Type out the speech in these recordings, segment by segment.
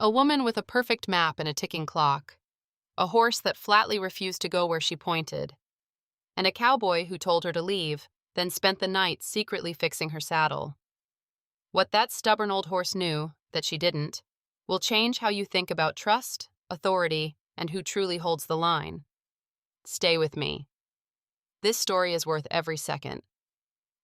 A woman with a perfect map and a ticking clock. A horse that flatly refused to go where she pointed. And a cowboy who told her to leave, then spent the night secretly fixing her saddle. What that stubborn old horse knew, that she didn't, will change how you think about trust, authority, and who truly holds the line. Stay with me. This story is worth every second.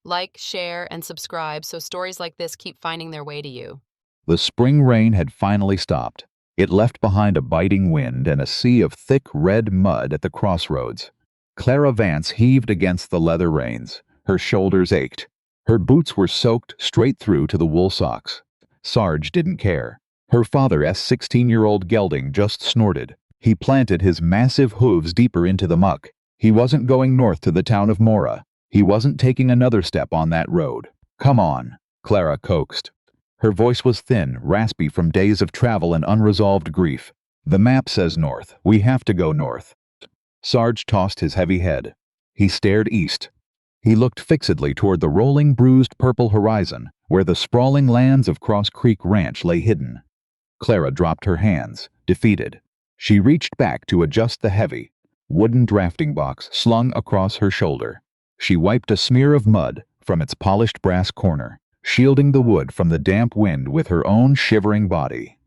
Like, share, and subscribe so stories like this keep finding their way to you. The spring rain had finally stopped. It left behind a biting wind and a sea of thick red mud at the crossroads. Clara Vance heaved against the leather reins. Her shoulders ached. Her boots were soaked straight through to the wool socks. Sarge didn't care. Her father's 16-year-old gelding just snorted. He planted his massive hooves deeper into the muck. He wasn't going north to the town of Mora. He wasn't taking another step on that road. "Come on," Clara coaxed. Her voice was thin, raspy from days of travel and unresolved grief. "The map says north. We have to go north." Sarge tossed his heavy head. He stared east. He looked fixedly toward the rolling, bruised purple horizon, where the sprawling lands of Cross Creek Ranch lay hidden. Clara dropped her hands, defeated. She reached back to adjust the heavy, wooden drafting box slung across her shoulder. She wiped a smear of mud from its polished brass corner, shielding the wood from the damp wind with her own shivering body.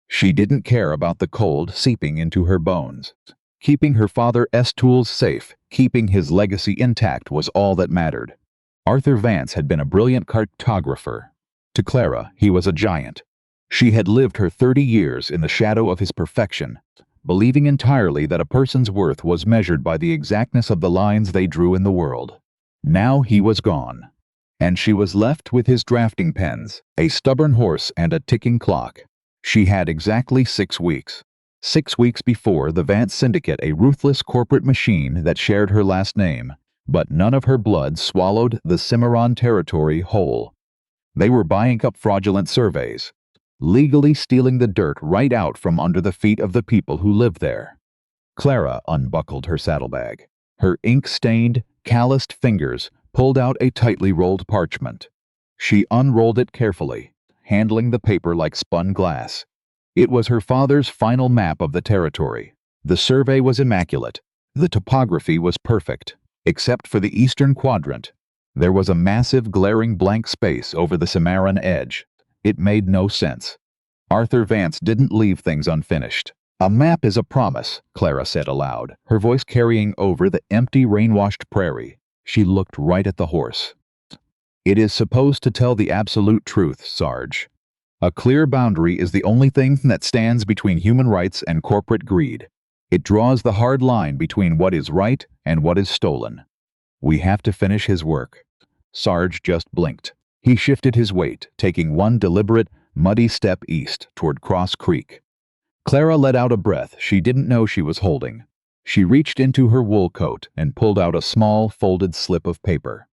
She didn't care about the cold seeping into her bones. Keeping her father's tools safe, keeping his legacy intact was all that mattered. Arthur Vance had been a brilliant cartographer. To Clara, he was a giant. She had lived her 30 years in the shadow of his perfection, believing entirely that a person's worth was measured by the exactness of the lines they drew in the world. Now he was gone, and she was left with his drafting pens, a stubborn horse, and a ticking clock. She had exactly 6 weeks. 6 weeks before the Vance Syndicate, a ruthless corporate machine that shared her last name, but none of her blood swallowed the Cimarron territory whole. They were buying up fraudulent surveys, legally stealing the dirt right out from under the feet of the people who lived there. Clara unbuckled her saddlebag. Her ink-stained, calloused fingers pulled out a tightly rolled parchment. She unrolled it carefully, handling the paper like spun glass. It was her father's final map of the territory. The survey was immaculate. The topography was perfect, except for the eastern quadrant. There was a massive, glaring blank space over the Cimarron edge. It made no sense. Arthur Vance didn't leave things unfinished. "A map is a promise," Clara said aloud, her voice carrying over the empty, rain-washed prairie. She looked right at the horse. "It is supposed to tell the absolute truth, Sarge. A clear boundary is the only thing that stands between human rights and corporate greed. It draws the hard line between what is right and what is stolen. We have to finish his work." Sarge just blinked. He shifted his weight, taking one deliberate, muddy step east toward Cross Creek. Clara let out a breath she didn't know she was holding. She reached into her wool coat and pulled out a small, folded slip of paper.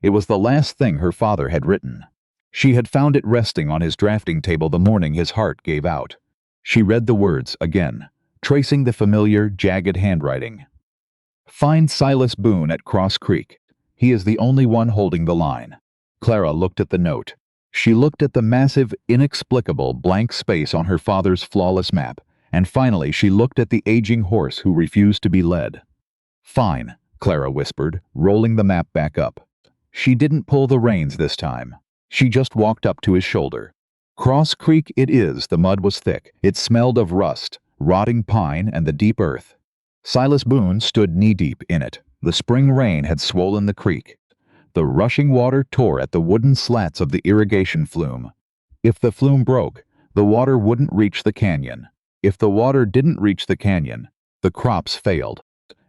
It was the last thing her father had written. She had found it resting on his drafting table the morning his heart gave out. She read the words again, tracing the familiar, jagged handwriting. "Find Silas Boone at Cross Creek. He is the only one holding the line." Clara looked at the note. She looked at the massive, inexplicable blank space on her father's flawless map, and finally she looked at the aging horse who refused to be led. "Fine," Clara whispered, rolling the map back up. She didn't pull the reins this time. She just walked up to his shoulder. "Cross Creek it is." The mud was thick. It smelled of rust, rotting pine, and the deep earth. Silas Boone stood knee-deep in it. The spring rain had swollen the creek. The rushing water tore at the wooden slats of the irrigation flume. If the flume broke, the water wouldn't reach the canyon. If the water didn't reach the canyon, the crops failed.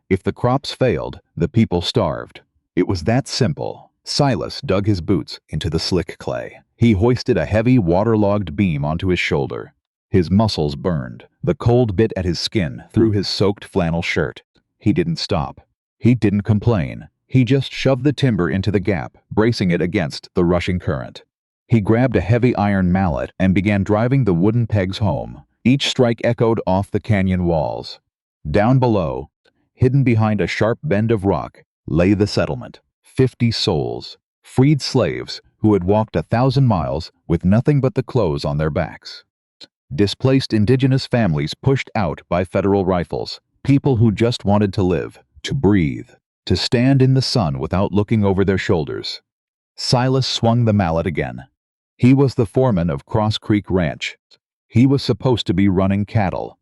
If the crops failed, the people starved. It was that simple. Silas dug his boots into the slick clay. He hoisted a heavy, waterlogged beam onto his shoulder. His muscles burned. The cold bit at his skin through his soaked flannel shirt. He didn't stop. He didn't complain. He just shoved the timber into the gap, bracing it against the rushing current. He grabbed a heavy iron mallet and began driving the wooden pegs home. Each strike echoed off the canyon walls. Down below, hidden behind a sharp bend of rock, lay the settlement. 50 souls, freed slaves who had walked 1,000 miles with nothing but the clothes on their backs. Displaced indigenous families pushed out by federal rifles. People who just wanted to live, to breathe, to stand in the sun without looking over their shoulders. Silas swung the mallet again. He was the foreman of Cross Creek Ranch. He was supposed to be running cattle.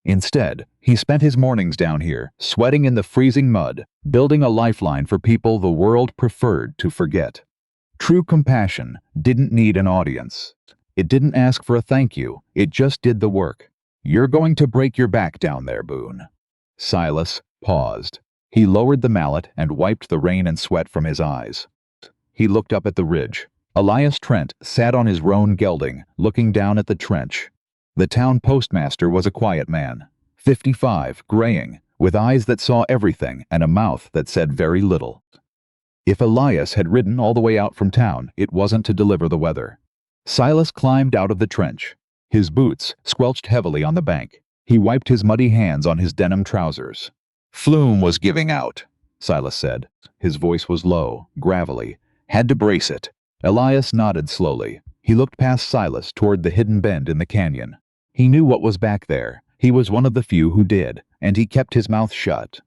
Instead, he spent his mornings down here, sweating in the freezing mud, building a lifeline for people the world preferred to forget. True compassion didn't need an audience. It didn't ask for a thank you, it just did the work. You're going to break your back down there, Boone. Silas paused. He lowered the mallet and wiped the rain and sweat from his eyes. He looked up at the ridge. Elias Trent sat on his roan gelding, looking down at the trench. The town postmaster was a quiet man, 55, graying, with eyes that saw everything and a mouth that said very little. If Elias had ridden all the way out from town, it wasn't to deliver the weather. Silas climbed out of the trench. His boots squelched heavily on the bank. He wiped his muddy hands on his denim trousers. Flume was giving out, Silas said. His voice was low, gravelly. Had to brace it. Elias nodded slowly. He looked past Silas toward the hidden bend in the canyon. He knew what was back there. He was one of the few who did, and he kept his mouth shut.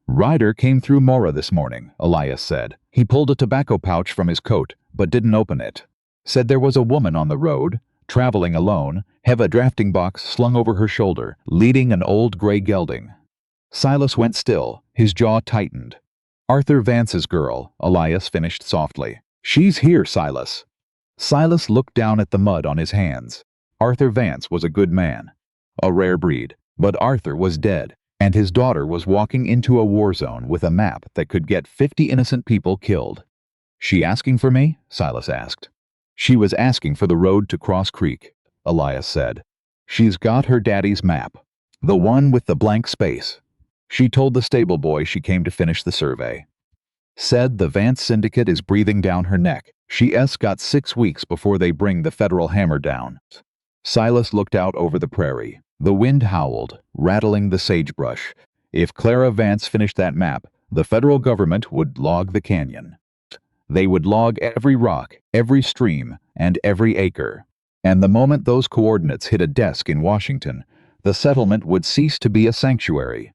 Ryder came through Mora this morning, Elias said. He pulled a tobacco pouch from his coat, but didn't open it. Said there was a woman on the road, traveling alone, have a drafting box slung over her shoulder, leading an old gray gelding. Silas went still, his jaw tightened. Arthur Vance's girl, Elias finished softly. She's here, Silas. Silas looked down at the mud on his hands. Arthur Vance was a good man. A rare breed, but Arthur was dead, and his daughter was walking into a war zone with a map that could get 50 innocent people killed. She asking for me? Silas asked. She was asking for the road to Cross Creek, Elias said. She's got her daddy's map, the one with the blank space. She told the stable boy she came to finish the survey. Said the Vance syndicate is breathing down her neck. She's got 6 weeks before they bring the federal hammer down. Silas looked out over the prairie. The wind howled, rattling the sagebrush. If Clara Vance finished that map, the federal government would log the canyon. They would log every rock, every stream, and every acre. And the moment those coordinates hit a desk in Washington, the settlement would cease to be a sanctuary.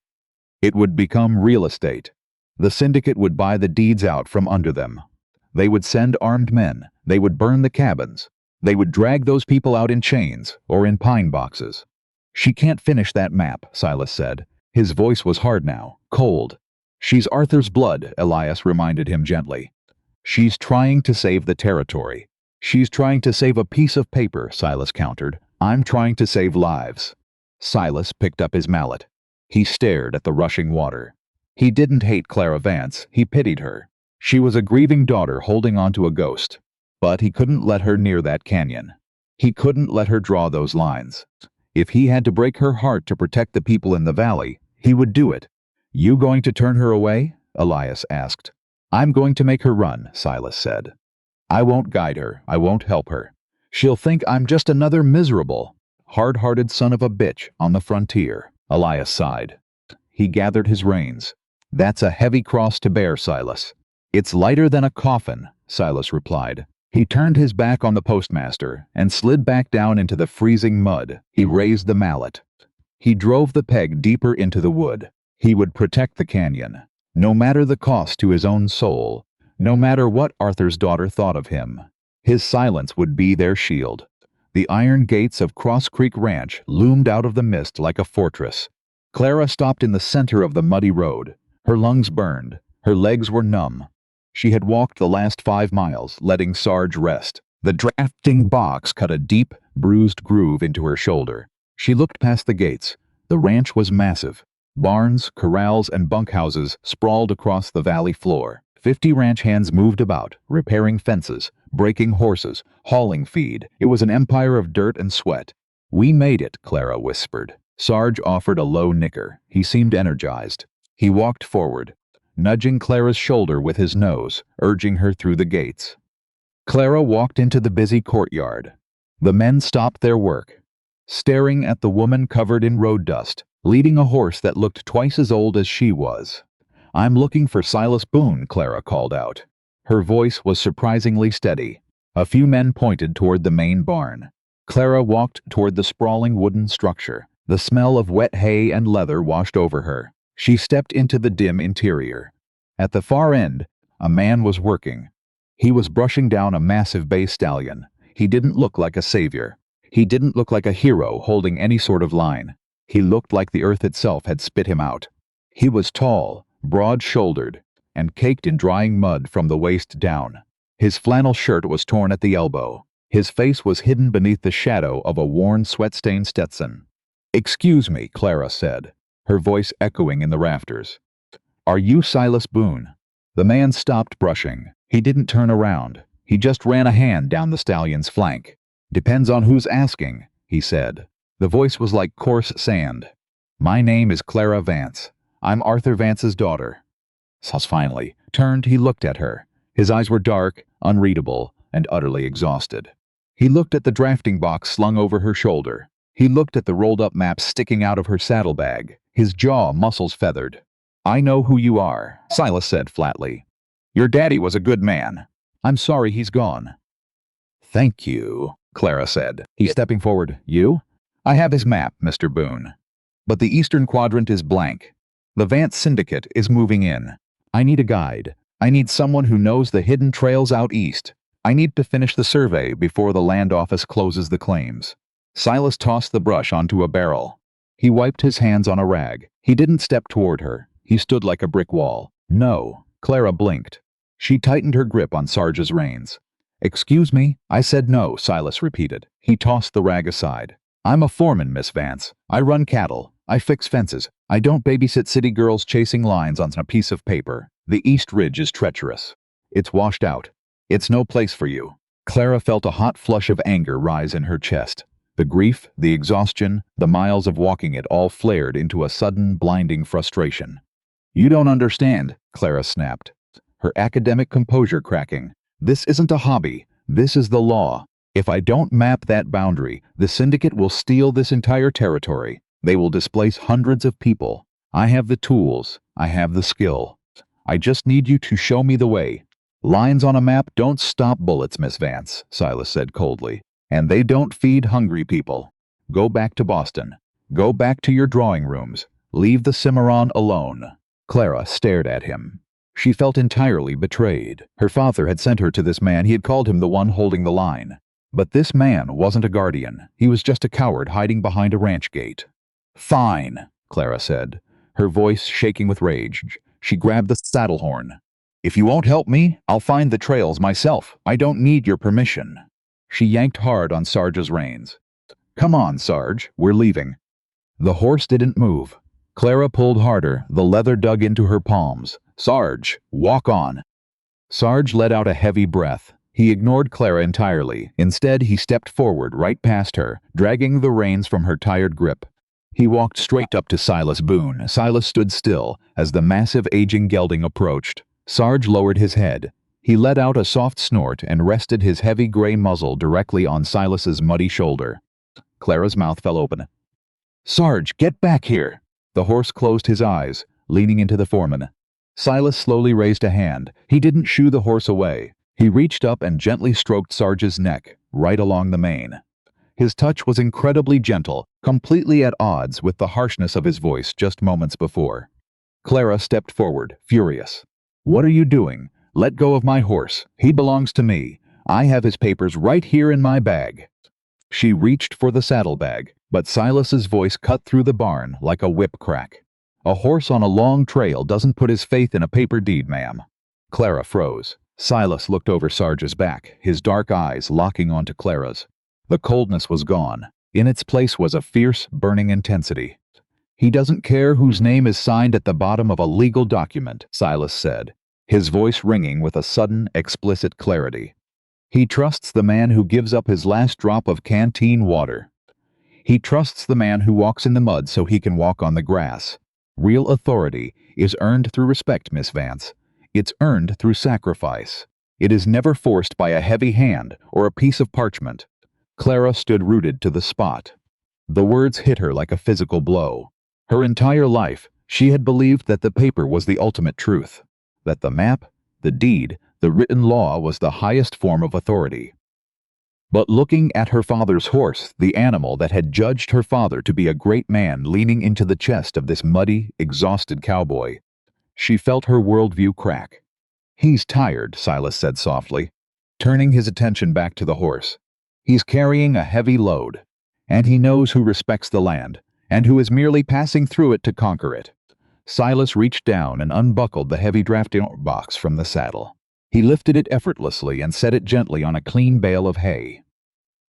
It would become real estate. The syndicate would buy the deeds out from under them. They would send armed men. They would burn the cabins. They would drag those people out in chains or in pine boxes. She can't finish that map, Silas said. His voice was hard now, cold. She's Arthur's blood, Elias reminded him gently. She's trying to save the territory. She's trying to save a piece of paper, Silas countered. I'm trying to save lives. Silas picked up his mallet. He stared at the rushing water. He didn't hate Clara Vance, he pitied her. She was a grieving daughter holding on to a ghost. But he couldn't let her near that canyon. He couldn't let her draw those lines. If he had to break her heart to protect the people in the valley, he would do it. You going to turn her away? Elias asked. I'm going to make her run, Silas said. I won't guide her, I won't help her. She'll think I'm just another miserable, hard-hearted son of a bitch on the frontier. Elias sighed. He gathered his reins. That's a heavy cross to bear, Silas. It's lighter than a coffin, Silas replied. He turned his back on the postmaster and slid back down into the freezing mud. He raised the mallet. He drove the peg deeper into the wood. He would protect the canyon, no matter the cost to his own soul, no matter what Arthur's daughter thought of him. His silence would be their shield. The iron gates of Cross Creek Ranch loomed out of the mist like a fortress. Clara stopped in the center of the muddy road. Her lungs burned. Her legs were numb. She had walked the last 5 miles, letting Sarge rest. The drafting box cut a deep, bruised groove into her shoulder. She looked past the gates. The ranch was massive. Barns, corrals, and bunkhouses sprawled across the valley floor. 50 ranch hands moved about, repairing fences, breaking horses, hauling feed. It was an empire of dirt and sweat. We made it, Clara whispered. Sarge offered a low nicker. He seemed energized. He walked forward, nudging Clara's shoulder with his nose, urging her through the gates. Clara walked into the busy courtyard. The men stopped their work, staring at the woman covered in road dust, leading a horse that looked twice as old as she was. I'm looking for Silas Boone, Clara called out. Her voice was surprisingly steady. A few men pointed toward the main barn. Clara walked toward the sprawling wooden structure. The smell of wet hay and leather washed over her. She stepped into the dim interior. At the far end, a man was working. He was brushing down a massive bay stallion. He didn't look like a savior. He didn't look like a hero holding any sort of line. He looked like the earth itself had spit him out. He was tall, broad-shouldered, and caked in drying mud from the waist down. His flannel shirt was torn at the elbow. His face was hidden beneath the shadow of a worn, sweat-stained Stetson. "Excuse me," Clara said, her voice echoing in the rafters. "Are you Silas Boone?" The man stopped brushing. He didn't turn around. He just ran a hand down the stallion's flank. "Depends on who's asking," he said. The voice was like coarse sand. "My name is Clara Vance. I'm Arthur Vance's daughter." Silas finally turned. He looked at her. His eyes were dark, unreadable, and utterly exhausted. He looked at the drafting box slung over her shoulder. He looked at the rolled-up map sticking out of her saddlebag, his jaw muscles feathered. "I know who you are," Silas said flatly. "Your daddy was a good man. I'm sorry he's gone." "Thank you," Clara said. He's stepping forward. "You?" "I have his map, Mr. Boone. But the eastern quadrant is blank. The Vance Syndicate is moving in. I need a guide. I need someone who knows the hidden trails out east. I need to finish the survey before the land office closes the claims." Silas tossed the brush onto a barrel. He wiped his hands on a rag. He didn't step toward her. He stood like a brick wall. "No." Clara blinked. She tightened her grip on Sarge's reins. "Excuse me?" "I said no," Silas repeated. He tossed the rag aside. "I'm a foreman, Miss Vance. I run cattle. I fix fences. I don't babysit city girls chasing lines on a piece of paper. The East Ridge is treacherous. It's washed out. It's no place for you." Clara felt a hot flush of anger rise in her chest. The grief, the exhaustion, the miles of walking it all flared into a sudden, blinding frustration. "You don't understand," Clara snapped, her academic composure cracking. "This isn't a hobby. This is the law. If I don't map that boundary, the syndicate will steal this entire territory. They will displace hundreds of people. I have the tools. I have the skill. I just need you to show me the way." "Lines on a map don't stop bullets, Miss Vance," Silas said coldly. "And they don't feed hungry people. Go back to Boston. Go back to your drawing rooms. Leave the Cimarron alone." Clara stared at him. She felt entirely betrayed. Her father had sent her to this man. He had called him the one holding the line. But this man wasn't a guardian. He was just a coward hiding behind a ranch gate. "Fine," Clara said, her voice shaking with rage. She grabbed the saddle horn. "If you won't help me, I'll find the trails myself. I don't need your permission." She yanked hard on Sarge's reins. "Come on, Sarge, we're leaving." The horse didn't move. Clara pulled harder, the leather dug into her palms. "Sarge, walk on." Sarge let out a heavy breath. He ignored Clara entirely. Instead, he stepped forward right past her, dragging the reins from her tired grip. He walked straight up to Silas Boone. Silas stood still as the massive aging gelding approached. Sarge lowered his head. He let out a soft snort and rested his heavy gray muzzle directly on Silas's muddy shoulder. Clara's mouth fell open. "Sarge, get back here!" The horse closed his eyes, leaning into the foreman. Silas slowly raised a hand. He didn't shoo the horse away. He reached up and gently stroked Sarge's neck, right along the mane. His touch was incredibly gentle, completely at odds with the harshness of his voice just moments before. Clara stepped forward, furious. "What are you doing? Let go of my horse. He belongs to me. I have his papers right here in my bag." She reached for the saddlebag, but Silas's voice cut through the barn like a whip crack. "A horse on a long trail doesn't put his faith in a paper deed, ma'am." Clara froze. Silas looked over Sarge's back, his dark eyes locking onto Clara's. The coldness was gone. In its place was a fierce, burning intensity. "He doesn't care whose name is signed at the bottom of a legal document," Silas said, his voice ringing with a sudden, explicit clarity. "He trusts the man who gives up his last drop of canteen water. He trusts the man who walks in the mud so he can walk on the grass. Real authority is earned through respect, Miss Vance. It's earned through sacrifice. It is never forced by a heavy hand or a piece of parchment." Clara stood rooted to the spot. The words hit her like a physical blow. Her entire life, she had believed that the paper was the ultimate truth, that the map, the deed, the written law was the highest form of authority. But looking at her father's horse, the animal that had judged her father to be a great man leaning into the chest of this muddy, exhausted cowboy, she felt her worldview crack. "He's tired," Silas said softly, turning his attention back to the horse. "He's carrying a heavy load, and he knows who respects the land, and who is merely passing through it to conquer it." Silas reached down and unbuckled the heavy drafting box from the saddle. He lifted it effortlessly and set it gently on a clean bale of hay.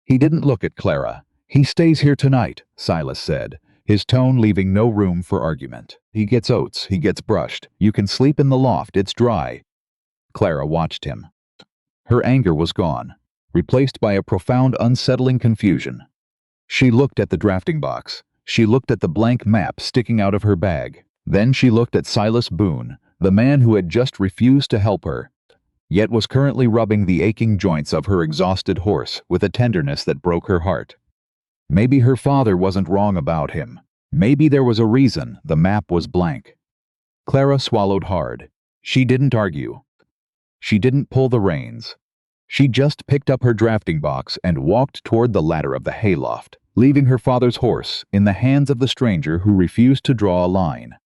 He didn't look at Clara. "He stays here tonight," Silas said, his tone leaving no room for argument. "He gets oats, he gets brushed. You can sleep in the loft, it's dry." Clara watched him. Her anger was gone, replaced by a profound, unsettling confusion. She looked at the drafting box. She looked at the blank map sticking out of her bag. Then she looked at Silas Boone, the man who had just refused to help her, yet was currently rubbing the aching joints of her exhausted horse with a tenderness that broke her heart. Maybe her father wasn't wrong about him. Maybe there was a reason the map was blank. Clara swallowed hard. She didn't argue. She didn't pull the reins. She just picked up her drafting box and walked toward the ladder of the hayloft, leaving her father's horse in the hands of the stranger who refused to draw a line.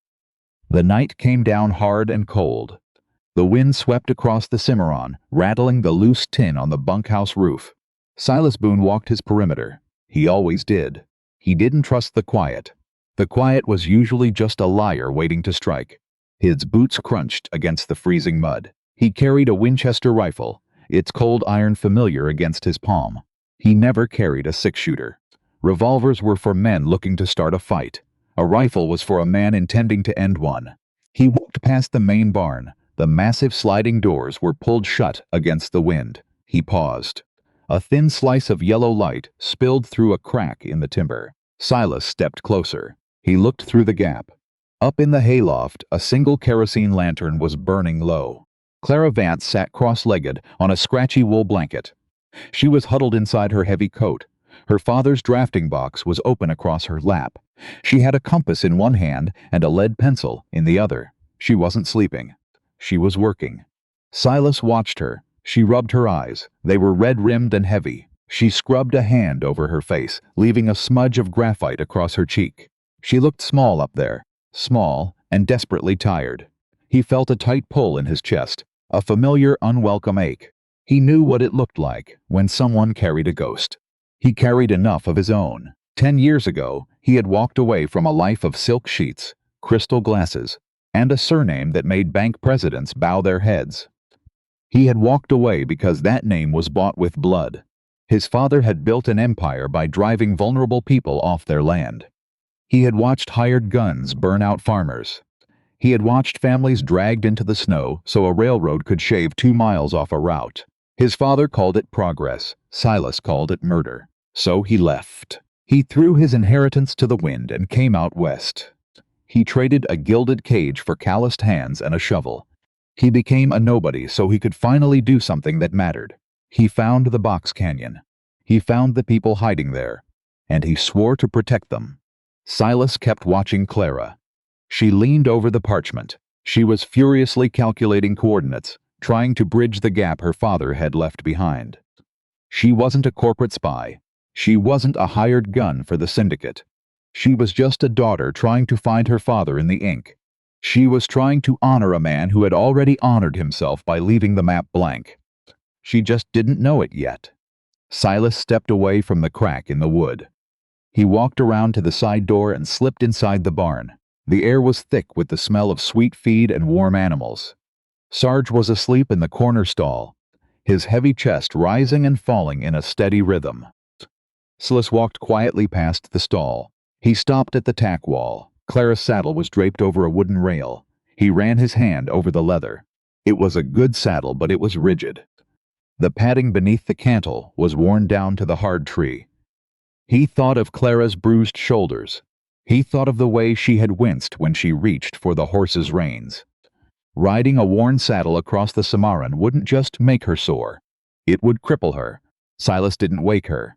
The night came down hard and cold. The wind swept across the Cimarron, rattling the loose tin on the bunkhouse roof. Silas Boone walked his perimeter. He always did. He didn't trust the quiet. The quiet was usually just a liar waiting to strike. His boots crunched against the freezing mud. He carried a Winchester rifle, its cold iron familiar against his palm. He never carried a six-shooter. Revolvers were for men looking to start a fight. A rifle was for a man intending to end one. He walked past the main barn. The massive sliding doors were pulled shut against the wind. He paused. A thin slice of yellow light spilled through a crack in the timber. Silas stepped closer. He looked through the gap. Up in the hayloft, a single kerosene lantern was burning low. Clara Vance sat cross-legged on a scratchy wool blanket. She was huddled inside her heavy coat. Her father's drafting box was open across her lap. She had a compass in one hand and a lead pencil in the other. She wasn't sleeping. She was working. Silas watched her. She rubbed her eyes. They were red-rimmed and heavy. She scrubbed a hand over her face, leaving a smudge of graphite across her cheek. She looked small up there, small and desperately tired. He felt a tight pull in his chest, a familiar, unwelcome ache. He knew what it looked like when someone carried a ghost. He carried enough of his own. 10 years ago, he had walked away from a life of silk sheets, crystal glasses, and a surname that made bank presidents bow their heads. He had walked away because that name was bought with blood. His father had built an empire by driving vulnerable people off their land. He had watched hired guns burn out farmers. He had watched families dragged into the snow so a railroad could shave 2 miles off a route. His father called it progress. Silas called it murder. So he left. He threw his inheritance to the wind and came out west. He traded a gilded cage for calloused hands and a shovel. He became a nobody so he could finally do something that mattered. He found the box canyon. He found the people hiding there, and he swore to protect them. Silas kept watching Clara. She leaned over the parchment. She was furiously calculating coordinates, trying to bridge the gap her father had left behind. She wasn't a corporate spy. She wasn't a hired gun for the syndicate. She was just a daughter trying to find her father in the ink. She was trying to honor a man who had already honored himself by leaving the map blank. She just didn't know it yet. Silas stepped away from the crack in the wood. He walked around to the side door and slipped inside the barn. The air was thick with the smell of sweet feed and warm animals. Sarge was asleep in the corner stall, his heavy chest rising and falling in a steady rhythm. Silas walked quietly past the stall. He stopped at the tack wall. Clara's saddle was draped over a wooden rail. He ran his hand over the leather. It was a good saddle, but it was rigid. The padding beneath the cantle was worn down to the hard tree. He thought of Clara's bruised shoulders. He thought of the way she had winced when she reached for the horse's reins. Riding a worn saddle across the Cimarron wouldn't just make her sore. It would cripple her. Silas didn't wake her.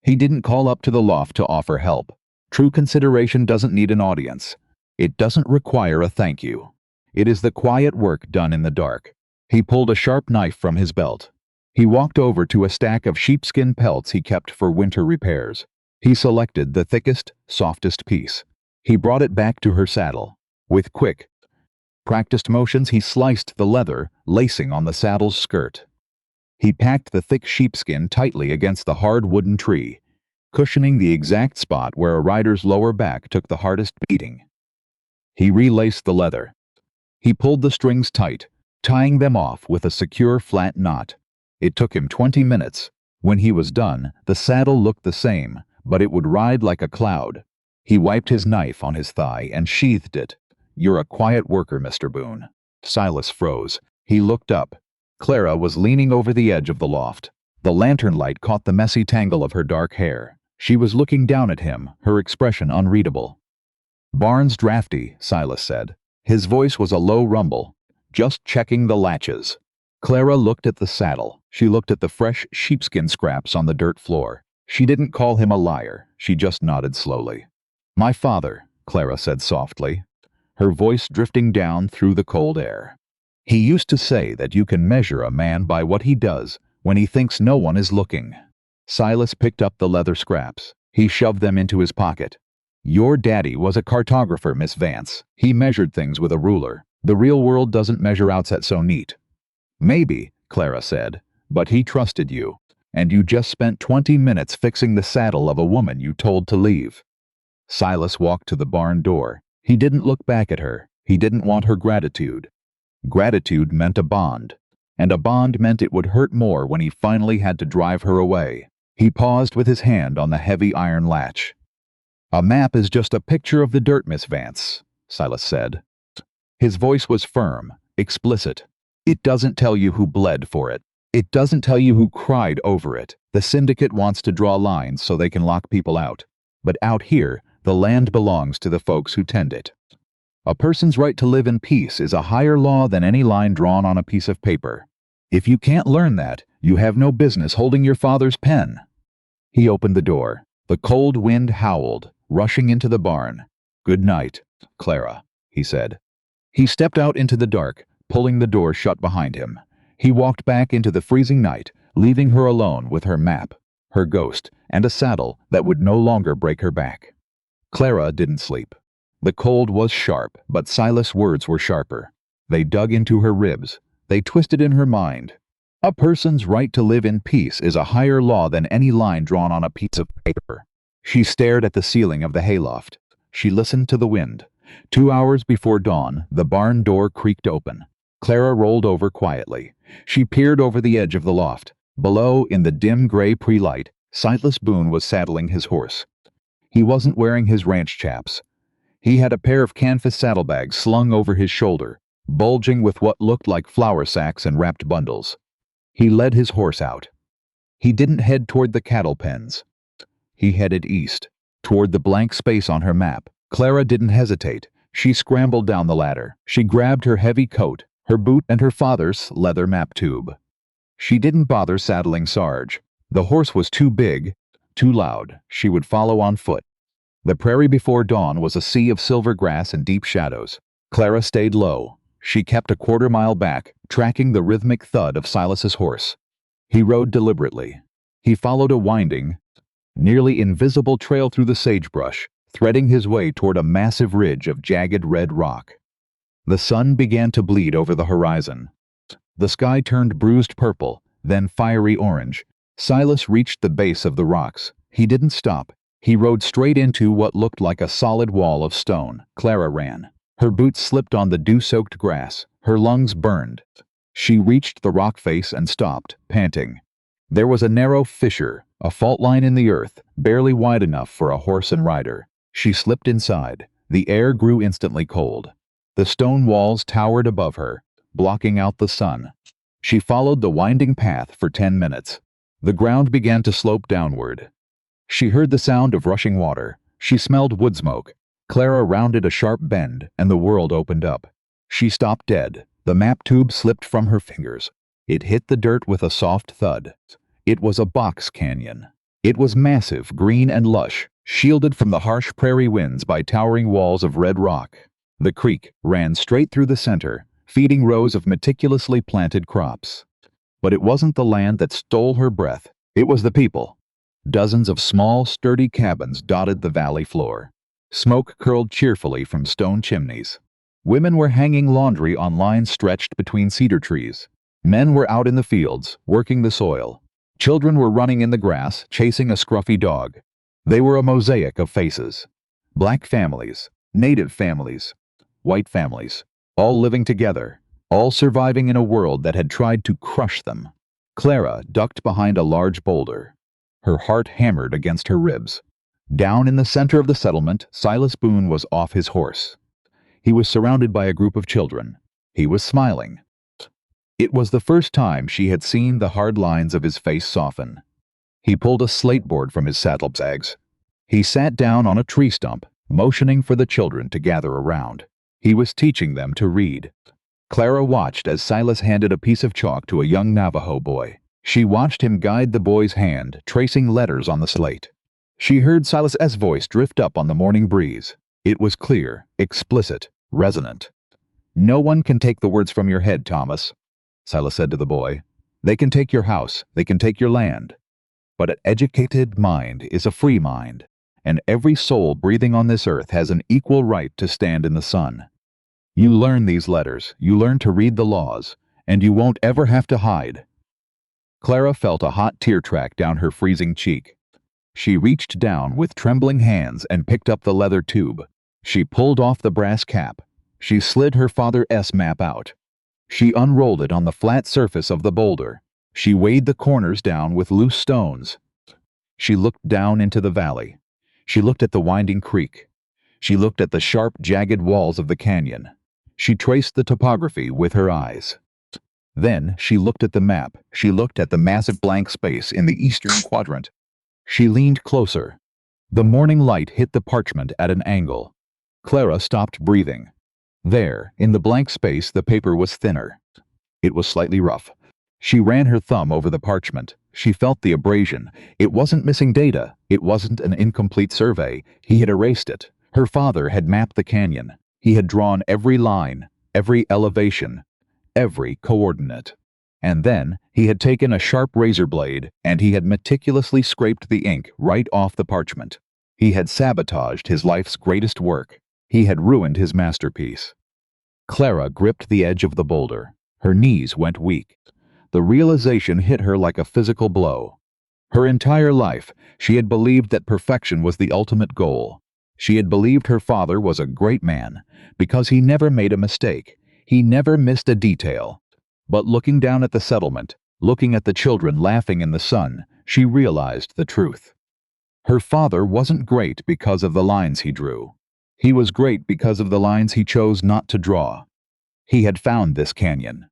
He didn't call up to the loft to offer help. True consideration doesn't need an audience. It doesn't require a thank you. It is the quiet work done in the dark. He pulled a sharp knife from his belt. He walked over to a stack of sheepskin pelts he kept for winter repairs. He selected the thickest, softest piece. He brought it back to her saddle. With quick, practiced motions, he sliced the leather, lacing on the saddle's skirt. He packed the thick sheepskin tightly against the hard wooden tree, cushioning the exact spot where a rider's lower back took the hardest beating. He relaced the leather. He pulled the strings tight, tying them off with a secure flat knot. It took him 20 minutes. When he was done, the saddle looked the same, but it would ride like a cloud. He wiped his knife on his thigh and sheathed it. "You're a quiet worker, Mr. Boone." Silas froze. He looked up. Clara was leaning over the edge of the loft. The lantern light caught the messy tangle of her dark hair. She was looking down at him, her expression unreadable. "Barn's drafty," Silas said. His voice was a low rumble. "Just checking the latches." Clara looked at the saddle. She looked at the fresh sheepskin scraps on the dirt floor. She didn't call him a liar. She just nodded slowly. "My father," Clara said softly, her voice drifting down through the cold air. "He used to say that you can measure a man by what he does when he thinks no one is looking." Silas picked up the leather scraps. He shoved them into his pocket. "Your daddy was a cartographer, Miss Vance. He measured things with a ruler. The real world doesn't measure outset so neat." "Maybe," Clara said, "but he trusted you. And you just spent 20 minutes fixing the saddle of a woman you told to leave." Silas walked to the barn door. He didn't look back at her. He didn't want her gratitude. Gratitude meant a bond, and a bond meant it would hurt more when he finally had to drive her away. He paused with his hand on the heavy iron latch. "A map is just a picture of the dirt, Miss Vance," Silas said. His voice was firm, explicit. "It doesn't tell you who bled for it. It doesn't tell you who cried over it. The syndicate wants to draw lines so they can lock people out. But out here, the land belongs to the folks who tend it. A person's right to live in peace is a higher law than any line drawn on a piece of paper. If you can't learn that, you have no business holding your father's pen." He opened the door. The cold wind howled, rushing into the barn. "Good night, Clara," he said. He stepped out into the dark, pulling the door shut behind him. He walked back into the freezing night, leaving her alone with her map, her ghost, and a saddle that would no longer break her back. Clara didn't sleep. The cold was sharp, but Silas' words were sharper. They dug into her ribs. They twisted in her mind. A person's right to live in peace is a higher law than any line drawn on a piece of paper. She stared at the ceiling of the hayloft. She listened to the wind. 2 hours before dawn, the barn door creaked open. Clara rolled over quietly. She peered over the edge of the loft. Below, in the dim gray pre-light, Silas Boone was saddling his horse. He wasn't wearing his ranch chaps. He had a pair of canvas saddlebags slung over his shoulder, bulging with what looked like flour sacks and wrapped bundles. He led his horse out. He didn't head toward the cattle pens. He headed east, toward the blank space on her map. Clara didn't hesitate. She scrambled down the ladder. She grabbed her heavy coat, her boot, and her father's leather map tube. She didn't bother saddling Sarge. The horse was too big, too loud. She would follow on foot. The prairie before dawn was a sea of silver grass and deep shadows. Clara stayed low. She kept a quarter-mile back, tracking the rhythmic thud of Silas's horse. He rode deliberately. He followed a winding, nearly invisible trail through the sagebrush, threading his way toward a massive ridge of jagged red rock. The sun began to bleed over the horizon. The sky turned bruised purple, then fiery orange. Silas reached the base of the rocks. He didn't stop. He rode straight into what looked like a solid wall of stone. Clara ran. Her boots slipped on the dew-soaked grass. Her lungs burned. She reached the rock face and stopped, panting. There was a narrow fissure, a fault line in the earth, barely wide enough for a horse and rider. She slipped inside. The air grew instantly cold. The stone walls towered above her, blocking out the sun. She followed the winding path for 10 minutes. The ground began to slope downward. She heard the sound of rushing water. She smelled wood smoke. Clara rounded a sharp bend, and the world opened up. She stopped dead. The map tube slipped from her fingers. It hit the dirt with a soft thud. It was a box canyon. It was massive, green and lush, shielded from the harsh prairie winds by towering walls of red rock. The creek ran straight through the center, feeding rows of meticulously planted crops. But it wasn't the land that stole her breath. It was the people. Dozens of small, sturdy cabins dotted the valley floor. Smoke curled cheerfully from stone chimneys. Women were hanging laundry on lines stretched between cedar trees. Men were out in the fields, working the soil. Children were running in the grass, chasing a scruffy dog. They were a mosaic of faces. Black families, native families, white families, all living together, all surviving in a world that had tried to crush them. Clara ducked behind a large boulder. Her heart hammered against her ribs. Down in the center of the settlement, Silas Boone was off his horse. He was surrounded by a group of children. He was smiling. It was the first time she had seen the hard lines of his face soften. He pulled a slate board from his saddlebags. He sat down on a tree stump, motioning for the children to gather around. He was teaching them to read. Clara watched as Silas handed a piece of chalk to a young Navajo boy. She watched him guide the boy's hand, tracing letters on the slate. She heard Silas's voice drift up on the morning breeze. It was clear, explicit, resonant. "No one can take the words from your head, Thomas," Silas said to the boy. "They can take your house, they can take your land. But an educated mind is a free mind, and every soul breathing on this earth has an equal right to stand in the sun. You learn these letters, you learn to read the laws, and you won't ever have to hide." Clara felt a hot tear track down her freezing cheek. She reached down with trembling hands and picked up the leather tube. She pulled off the brass cap. She slid her father's map out. She unrolled it on the flat surface of the boulder. She weighed the corners down with loose stones. She looked down into the valley. She looked at the winding creek. She looked at the sharp, jagged walls of the canyon. She traced the topography with her eyes. Then she looked at the map. She looked at the massive blank space in the eastern quadrant. She leaned closer. The morning light hit the parchment at an angle. Clara stopped breathing. There, in the blank space, the paper was thinner. It was slightly rough. She ran her thumb over the parchment. She felt the abrasion. It wasn't missing data. It wasn't an incomplete survey. He had erased it. Her father had mapped the canyon. He had drawn every line, every elevation, every coordinate. And then he had taken a sharp razor blade and he had meticulously scraped the ink right off the parchment. He had sabotaged his life's greatest work. He had ruined his masterpiece. Clara gripped the edge of the boulder. Her knees went weak. The realization hit her like a physical blow. Her entire life, she had believed that perfection was the ultimate goal. She had believed her father was a great man because he never made a mistake. He never missed a detail. But looking down at the settlement, looking at the children laughing in the sun, she realized the truth. Her father wasn't great because of the lines he drew. He was great because of the lines he chose not to draw. He had found this canyon.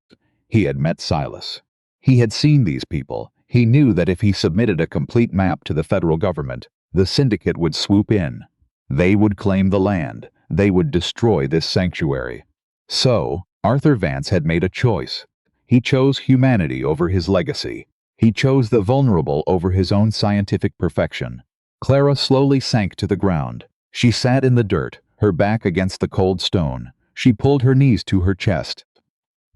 He had met Silas. He had seen these people. He knew that if he submitted a complete map to the federal government, the syndicate would swoop in. They would claim the land. They would destroy this sanctuary. So, Arthur Vance had made a choice. He chose humanity over his legacy. He chose the vulnerable over his own scientific perfection. Clara slowly sank to the ground. She sat in the dirt, her back against the cold stone. She pulled her knees to her chest.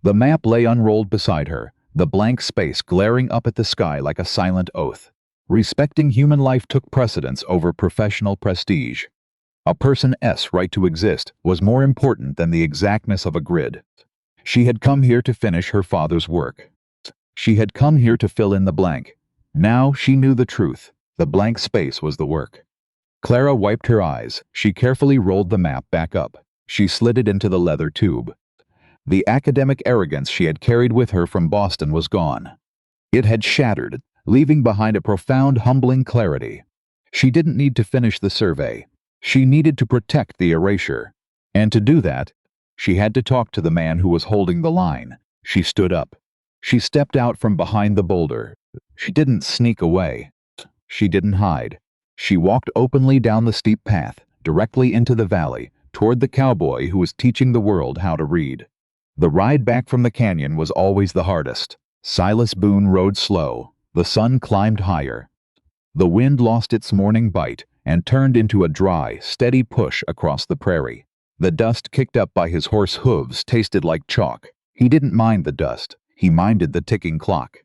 The map lay unrolled beside her, the blank space glaring up at the sky like a silent oath. Respecting human life took precedence over professional prestige. A person's right to exist was more important than the exactness of a grid. She had come here to finish her father's work. She had come here to fill in the blank. Now she knew the truth. The blank space was the work. Clara wiped her eyes. She carefully rolled the map back up. She slid it into the leather tube. The academic arrogance she had carried with her from Boston was gone. It had shattered, leaving behind a profound, humbling clarity. She didn't need to finish the survey. She needed to protect the erasure. And to do that, she had to talk to the man who was holding the line. She stood up. She stepped out from behind the boulder. She didn't sneak away. She didn't hide. She walked openly down the steep path, directly into the valley, toward the cowboy who was teaching the world how to read. The ride back from the canyon was always the hardest. Silas Boone rode slow. The sun climbed higher. The wind lost its morning bite and turned into a dry, steady push across the prairie. The dust kicked up by his horse hooves tasted like chalk. He didn't mind the dust. He minded the ticking clock.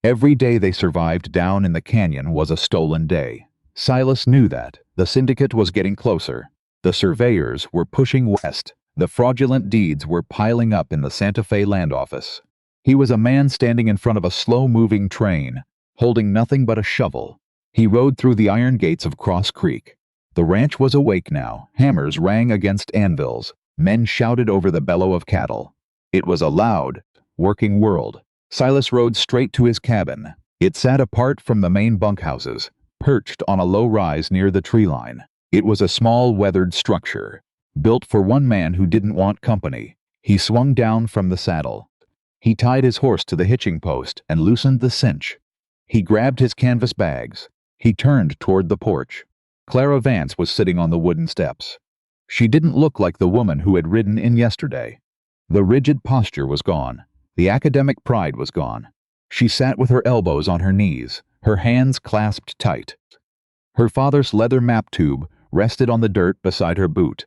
Every day they survived down in the canyon was a stolen day. Silas knew that. The syndicate was getting closer. The surveyors were pushing west. The fraudulent deeds were piling up in the Santa Fe land office. He was a man standing in front of a slow-moving train, holding nothing but a shovel. He rode through the iron gates of Cross Creek. The ranch was awake now. Hammers rang against anvils. Men shouted over the bellow of cattle. It was a loud, working world. Silas rode straight to his cabin. It sat apart from the main bunkhouses, perched on a low rise near the tree line. It was a small, weathered structure, built for one man who didn't want company. He swung down from the saddle. He tied his horse to the hitching post and loosened the cinch. He grabbed his canvas bags. He turned toward the porch. Clara Vance was sitting on the wooden steps. She didn't look like the woman who had ridden in yesterday. The rigid posture was gone. The academic pride was gone. She sat with her elbows on her knees, her hands clasped tight. Her father's leather map tube rested on the dirt beside her boot.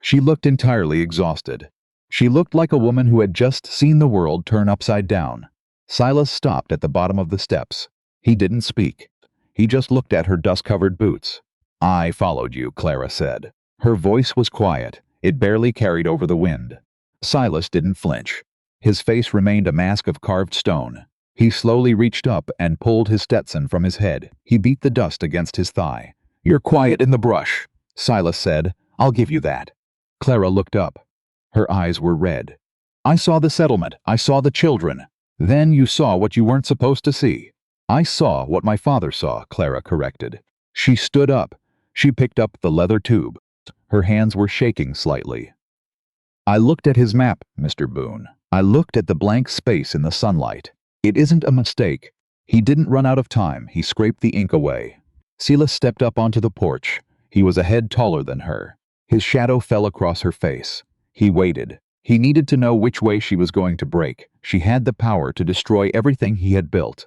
She looked entirely exhausted. She looked like a woman who had just seen the world turn upside down. Silas stopped at the bottom of the steps. He didn't speak. He just looked at her dust-covered boots. "I followed you," Clara said. Her voice was quiet. It barely carried over the wind. Silas didn't flinch. His face remained a mask of carved stone. He slowly reached up and pulled his Stetson from his head. He beat the dust against his thigh. "You're quiet in the brush," Silas said. "I'll give you that." Clara looked up. Her eyes were red. "I saw the settlement. I saw the children. Then you saw what you weren't supposed to see." "I saw what my father saw," Clara corrected. She stood up. She picked up the leather tube. Her hands were shaking slightly. "I looked at his map, Mr. Boone. I looked at the blank space in the sunlight. It isn't a mistake. He didn't run out of time." He scraped the ink away. Silas stepped up onto the porch. He was a head taller than her. His shadow fell across her face. He waited. He needed to know which way she was going to break. She had the power to destroy everything he had built.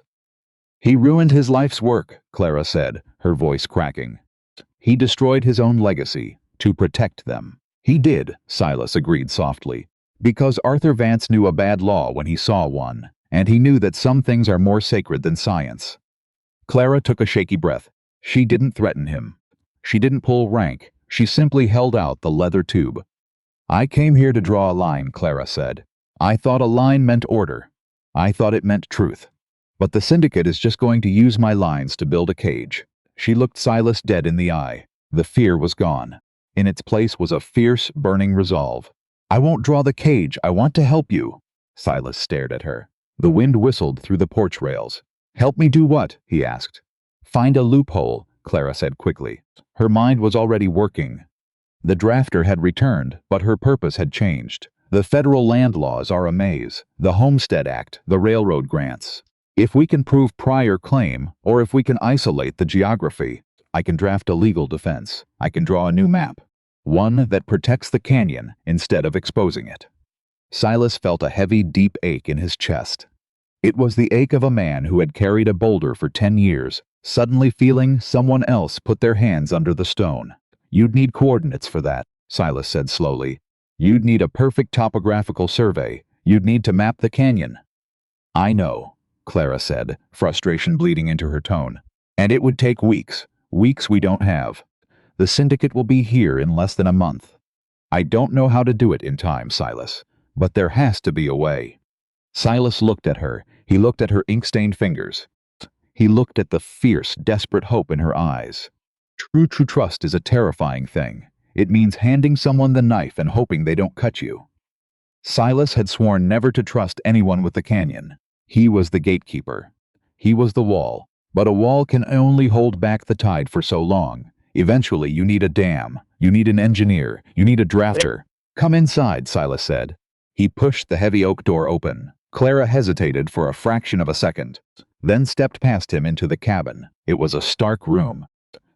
"He ruined his life's work," Clara said, her voice cracking. "He destroyed his own legacy, to protect them." "He did," Silas agreed softly, "because Arthur Vance knew a bad law when he saw one, and he knew that some things are more sacred than science." Clara took a shaky breath. She didn't threaten him. She didn't pull rank. She simply held out the leather tube. "I came here to draw a line," Clara said. "I thought a line meant order. I thought it meant truth. But the syndicate is just going to use my lines to build a cage." She looked Silas dead in the eye. The fear was gone. In its place was a fierce, burning resolve. "I won't draw the cage. I want to help you." Silas stared at her. The wind whistled through the porch rails. "Help me do what?" he asked. "Find a loophole," Clara said quickly. Her mind was already working. The drafter had returned, but her purpose had changed. The federal land laws are a maze. The Homestead Act, the railroad grants. If we can prove prior claim, or if we can isolate the geography, I can draft a legal defense. I can draw a new map. One that protects the canyon instead of exposing it. Silas felt a heavy, deep ache in his chest. It was the ache of a man who had carried a boulder for 10 years, suddenly feeling someone else put their hands under the stone. "You'd need coordinates for that," Silas said slowly. "You'd need a perfect topographical survey. You'd need to map the canyon." "I know," Clara said, frustration bleeding into her tone. "And it would take weeks. Weeks we don't have. The syndicate will be here in less than a month. I don't know how to do it in time, Silas, but there has to be a way." Silas looked at her. He looked at her ink-stained fingers. He looked at the fierce, desperate hope in her eyes. True trust is a terrifying thing. It means handing someone the knife and hoping they don't cut you. Silas had sworn never to trust anyone with the canyon. He was the gatekeeper. He was the wall. But a wall can only hold back the tide for so long. Eventually you need a dam. You need an engineer. You need a drafter. "Come inside," Silas said. He pushed the heavy oak door open. Clara hesitated for a fraction of a second, then stepped past him into the cabin. It was a stark room.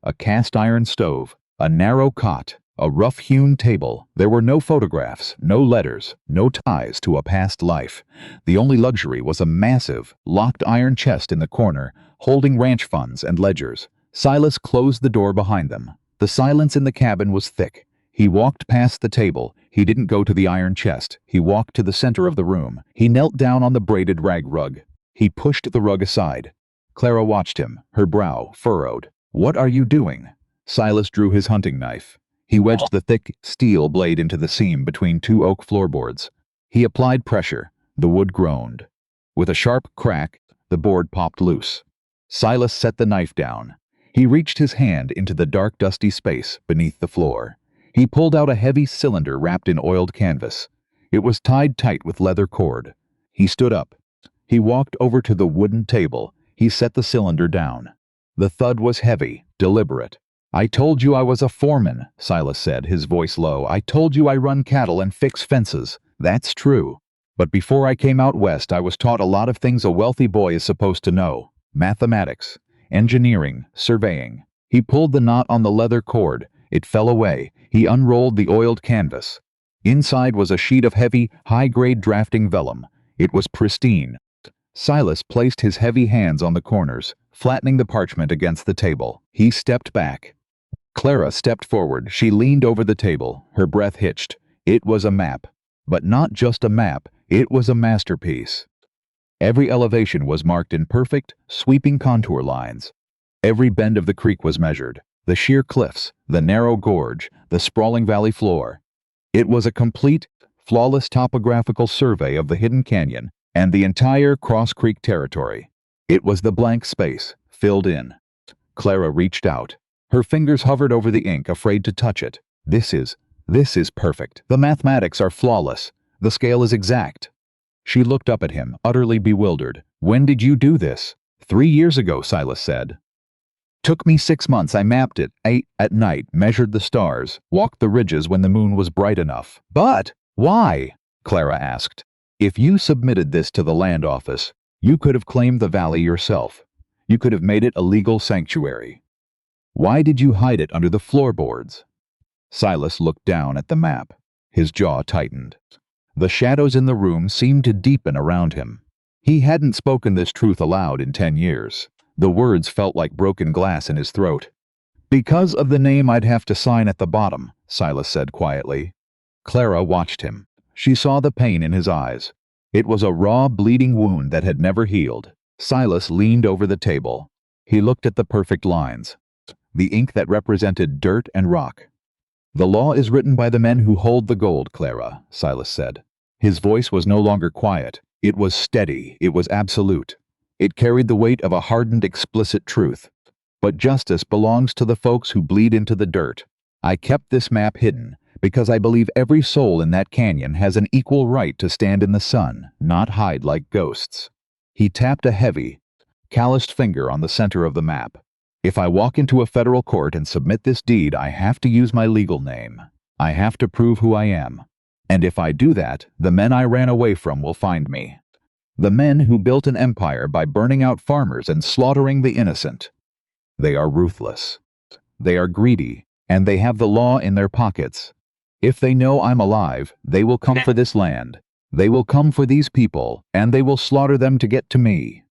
A cast-iron stove, a narrow cot, a rough-hewn table. There were no photographs, no letters, no ties to a past life. The only luxury was a massive, locked iron chest in the corner, holding ranch funds and ledgers. Silas closed the door behind them. The silence in the cabin was thick. He walked past the table. He didn't go to the iron chest. He walked to the center of the room. He knelt down on the braided rag rug. He pushed the rug aside. Clara watched him, her brow furrowed. "What are you doing?" Silas drew his hunting knife. He wedged the thick steel blade into the seam between two oak floorboards. He applied pressure. The wood groaned. With a sharp crack, the board popped loose. Silas set the knife down. He reached his hand into the dark, dusty space beneath the floor. He pulled out a heavy cylinder wrapped in oiled canvas. It was tied tight with leather cord. He stood up. He walked over to the wooden table. He set the cylinder down. The thud was heavy, deliberate. "I told you I was a foreman," Silas said, his voice low. "I told you I run cattle and fix fences. That's true. But before I came out west, I was taught a lot of things a wealthy boy is supposed to know. Mathematics, engineering, surveying." He pulled the knot on the leather cord. It fell away. He unrolled the oiled canvas. Inside was a sheet of heavy, high-grade drafting vellum. It was pristine. Silas placed his heavy hands on the corners, flattening the parchment against the table. He stepped back. Clara stepped forward. She leaned over the table, her breath hitched. It was a map. But not just a map, it was a masterpiece. Every elevation was marked in perfect, sweeping contour lines. Every bend of the creek was measured. The sheer cliffs, the narrow gorge, the sprawling valley floor. It was a complete, flawless topographical survey of the hidden canyon and the entire Cross Creek territory. It was the blank space, filled in. Clara reached out. Her fingers hovered over the ink, afraid to touch it. This is perfect. The mathematics are flawless. The scale is exact." She looked up at him, utterly bewildered. "When did you do this?" 3 years ago, Silas said. "Took me 6 months. I mapped it at night, measured the stars, walked the ridges when the moon was bright enough." "But why?" Clara asked. "If you submitted this to the land office, you could have claimed the valley yourself. You could have made it a legal sanctuary. Why did you hide it under the floorboards?" Silas looked down at the map. His jaw tightened. The shadows in the room seemed to deepen around him. He hadn't spoken this truth aloud in 10 years. The words felt like broken glass in his throat. "Because of the name I'd have to sign at the bottom," Silas said quietly. Clara watched him. She saw the pain in his eyes. It was a raw, bleeding wound that had never healed. Silas leaned over the table. He looked at the perfect lines. The ink that represented dirt and rock. "The law is written by the men who hold the gold, Clara," Silas said. His voice was no longer quiet. It was steady. It was absolute. It carried the weight of a hardened, explicit truth. "But justice belongs to the folks who bleed into the dirt. I kept this map hidden because I believe every soul in that canyon has an equal right to stand in the sun, not hide like ghosts." He tapped a heavy, calloused finger on the center of the map. "If I walk into a federal court and submit this deed, I have to use my legal name. I have to prove who I am. And if I do that, the men I ran away from will find me. The men who built an empire by burning out farmers and slaughtering the innocent. They are ruthless. They are greedy, and they have the law in their pockets. If they know I'm alive, they will come for this land. They will come for these people, and they will slaughter them to get to me."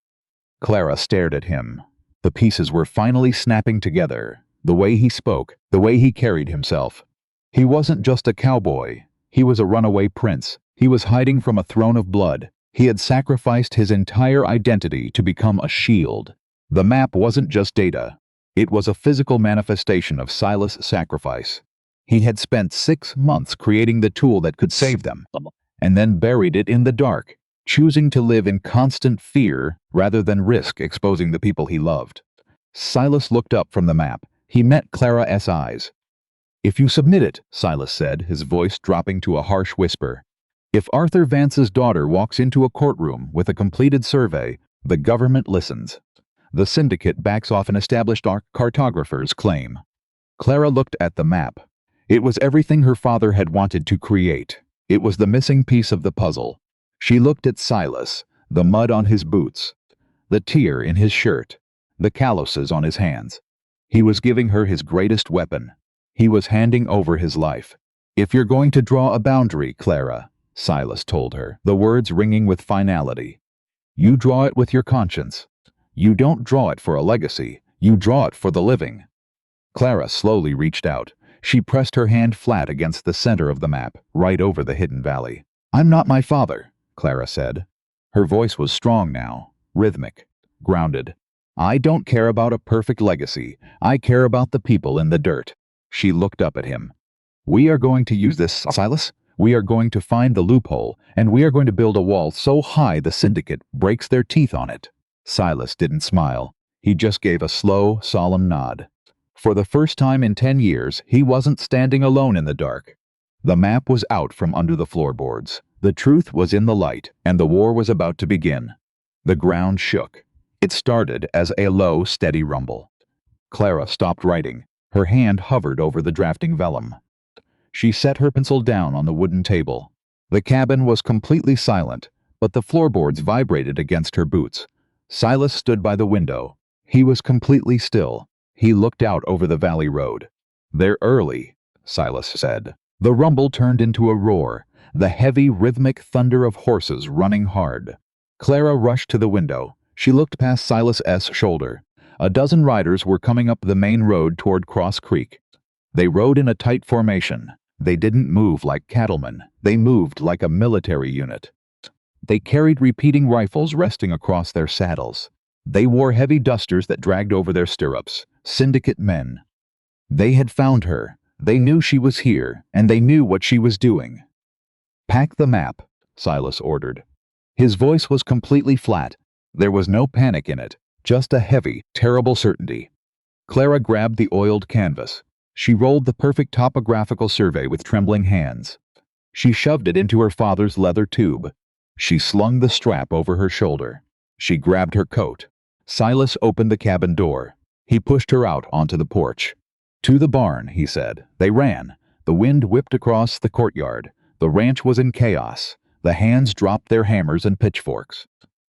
Clara stared at him. The pieces were finally snapping together. The way he spoke, the way he carried himself. He wasn't just a cowboy. He was a runaway prince. He was hiding from a throne of blood. He had sacrificed his entire identity to become a shield. The map wasn't just data. It was a physical manifestation of Silas' sacrifice. He had spent 6 months creating the tool that could save them, and then buried it in the dark, choosing to live in constant fear rather than risk exposing the people he loved. Silas looked up from the map. He met Clara's eyes. "If you submit it," Silas said, his voice dropping to a harsh whisper, "if Arthur Vance's daughter walks into a courtroom with a completed survey, the government listens. The syndicate backs off an established cartographer's claim." Clara looked at the map. It was everything her father had wanted to create. It was the missing piece of the puzzle. She looked at Silas, the mud on his boots, the tear in his shirt, the calluses on his hands. He was giving her his greatest weapon. He was handing over his life. "If you're going to draw a boundary, Clara," Silas told her, the words ringing with finality, "you draw it with your conscience. You don't draw it for a legacy. You draw it for the living." Clara slowly reached out. She pressed her hand flat against the center of the map, right over the hidden valley. "I'm not my father," Clara said. Her voice was strong now. rhythmic, grounded. "I don't care about a perfect legacy. I care about the people in the dirt." She looked up at him. "We are going to use this, Silas. We are going to find the loophole, and we are going to build a wall so high the syndicate breaks their teeth on it." Silas didn't smile. He just gave a slow, solemn nod. For the first time in 10 years, he wasn't standing alone in the dark. The map was out from under the floorboards. The truth was in the light, and the war was about to begin. The ground shook. It started as a low, steady rumble. Clara stopped writing. Her hand hovered over the drafting vellum. She set her pencil down on the wooden table. The cabin was completely silent, but the floorboards vibrated against her boots. Silas stood by the window. He was completely still. He looked out over the valley road. "They're early," Silas said. The rumble turned into a roar, the heavy, rhythmic thunder of horses running hard. Clara rushed to the window. She looked past Silas's shoulder. A dozen riders were coming up the main road toward Cross Creek. They rode in a tight formation. They didn't move like cattlemen. They moved like a military unit. They carried repeating rifles resting across their saddles. They wore heavy dusters that dragged over their stirrups. Syndicate men. They had found her. They knew she was here, and they knew what she was doing. "Pack the map," Silas ordered. His voice was completely flat. There was no panic in it, just a heavy, terrible certainty. Clara grabbed the oiled canvas. She rolled the perfect topographical survey with trembling hands. She shoved it into her father's leather tube. She slung the strap over her shoulder. She grabbed her coat. Silas opened the cabin door. He pushed her out onto the porch. "To the barn," he said. They ran. The wind whipped across the courtyard. The ranch was in chaos. The hands dropped their hammers and pitchforks.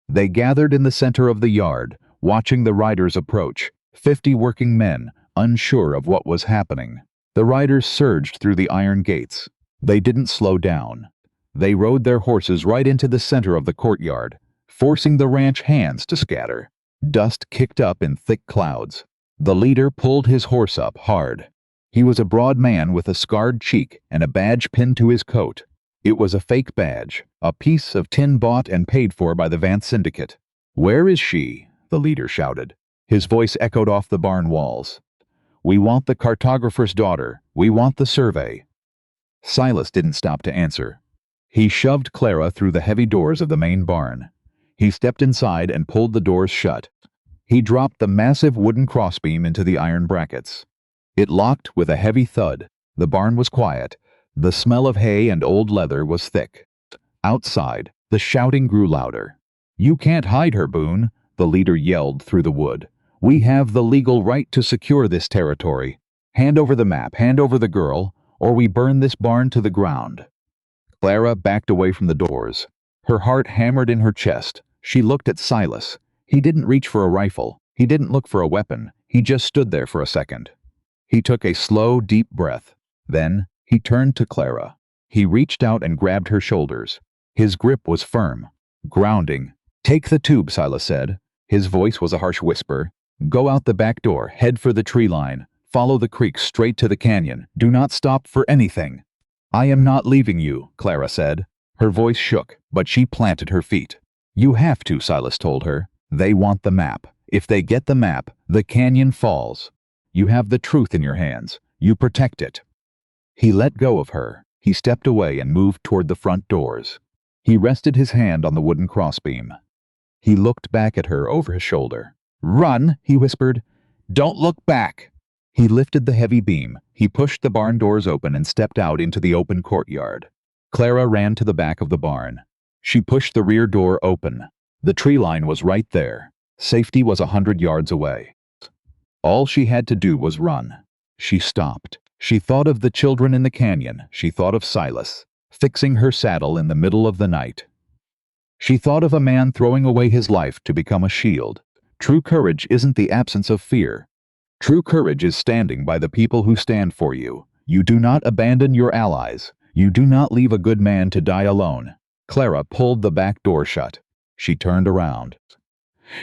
They gathered in the center of the yard, watching the riders approach, 50 working men, unsure of what was happening. The riders surged through the iron gates. They didn't slow down. They rode their horses right into the center of the courtyard, forcing the ranch hands to scatter. Dust kicked up in thick clouds. The leader pulled his horse up hard. He was a broad man with a scarred cheek and a badge pinned to his coat. It was a fake badge, a piece of tin bought and paid for by the Vance Syndicate. "Where is she?" the leader shouted. His voice echoed off the barn walls. "We want the cartographer's daughter. We want the survey." Silas didn't stop to answer. He shoved Clara through the heavy doors of the main barn. He stepped inside and pulled the doors shut. He dropped the massive wooden crossbeam into the iron brackets. It locked with a heavy thud. The barn was quiet. The smell of hay and old leather was thick. Outside, the shouting grew louder. "You can't hide her, Boone," the leader yelled through the wood. "We have the legal right to secure this territory. Hand over the map, hand over the girl, or we burn this barn to the ground." Clara backed away from the doors. Her heart hammered in her chest. She looked at Silas. He didn't reach for a rifle. He didn't look for a weapon. He just stood there for a second. He took a slow, deep breath. Then, he turned to Clara. He reached out and grabbed her shoulders. His grip was firm, grounding. "Take the tube," Silas said. His voice was a harsh whisper. "Go out the back door, head for the tree line. Follow the creek straight to the canyon. Do not stop for anything." "I am not leaving you," Clara said. Her voice shook, but she planted her feet. "You have to," Silas told her. "They want the map. If they get the map, the canyon falls. You have the truth in your hands. You protect it." He let go of her. He stepped away and moved toward the front doors. He rested his hand on the wooden crossbeam. He looked back at her over his shoulder. "Run," he whispered. "Don't look back." He lifted the heavy beam. He pushed the barn doors open and stepped out into the open courtyard. Clara ran to the back of the barn. She pushed the rear door open. The tree line was right there. Safety was 100 yards away. All she had to do was run. She stopped. She thought of the children in the canyon. She thought of Silas, fixing her saddle in the middle of the night. She thought of a man throwing away his life to become a shield. True courage isn't the absence of fear. True courage is standing by the people who stand for you. You do not abandon your allies. You do not leave a good man to die alone. Clara pulled the back door shut. She turned around.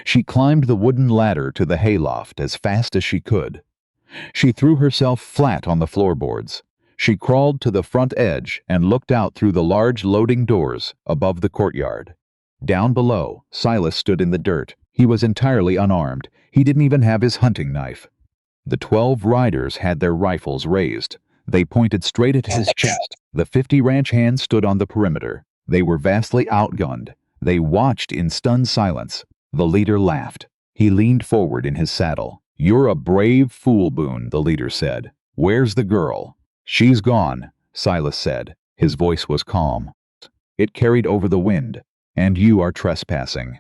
She climbed the wooden ladder to the hayloft as fast as she could. She threw herself flat on the floorboards. She crawled to the front edge and looked out through the large loading doors above the courtyard. Down below, Silas stood in the dirt. He was entirely unarmed. He didn't even have his hunting knife. The 12 riders had their rifles raised. They pointed straight at his chest. The 50 ranch hands stood on the perimeter. They were vastly outgunned. They watched in stunned silence. The leader laughed. He leaned forward in his saddle. "You're a brave fool, Boone," the leader said. "Where's the girl?" "She's gone," Silas said. His voice was calm. It carried over the wind. "And you are trespassing."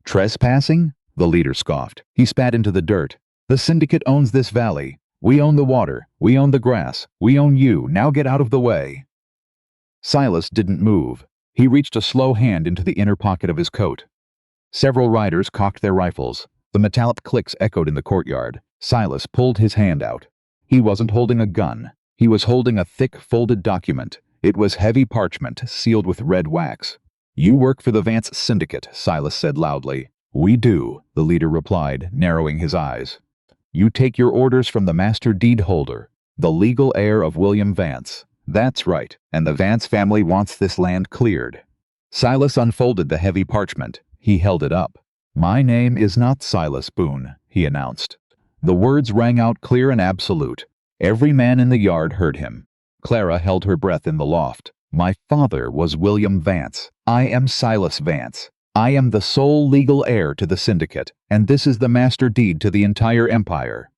"Trespassing?" The leader scoffed. He spat into the dirt. "The syndicate owns this valley. We own the water. We own the grass. We own you. Now get out of the way." Silas didn't move. He reached a slow hand into the inner pocket of his coat. Several riders cocked their rifles. The metallic clicks echoed in the courtyard. Silas pulled his hand out. He wasn't holding a gun. He was holding a thick, folded document. It was heavy parchment, sealed with red wax. "You work for the Vance Syndicate," Silas said loudly. "We do," the leader replied, narrowing his eyes. "You take your orders from the master deed holder, the legal heir of William Vance." "That's right, and the Vance family wants this land cleared." Silas unfolded the heavy parchment. He held it up. "My name is not Silas Boone," he announced. The words rang out clear and absolute. Every man in the yard heard him. Clara held her breath in the loft. "My father was William Vance. I am Silas Vance. I am the sole legal heir to the syndicate, and this is the master deed to the entire empire."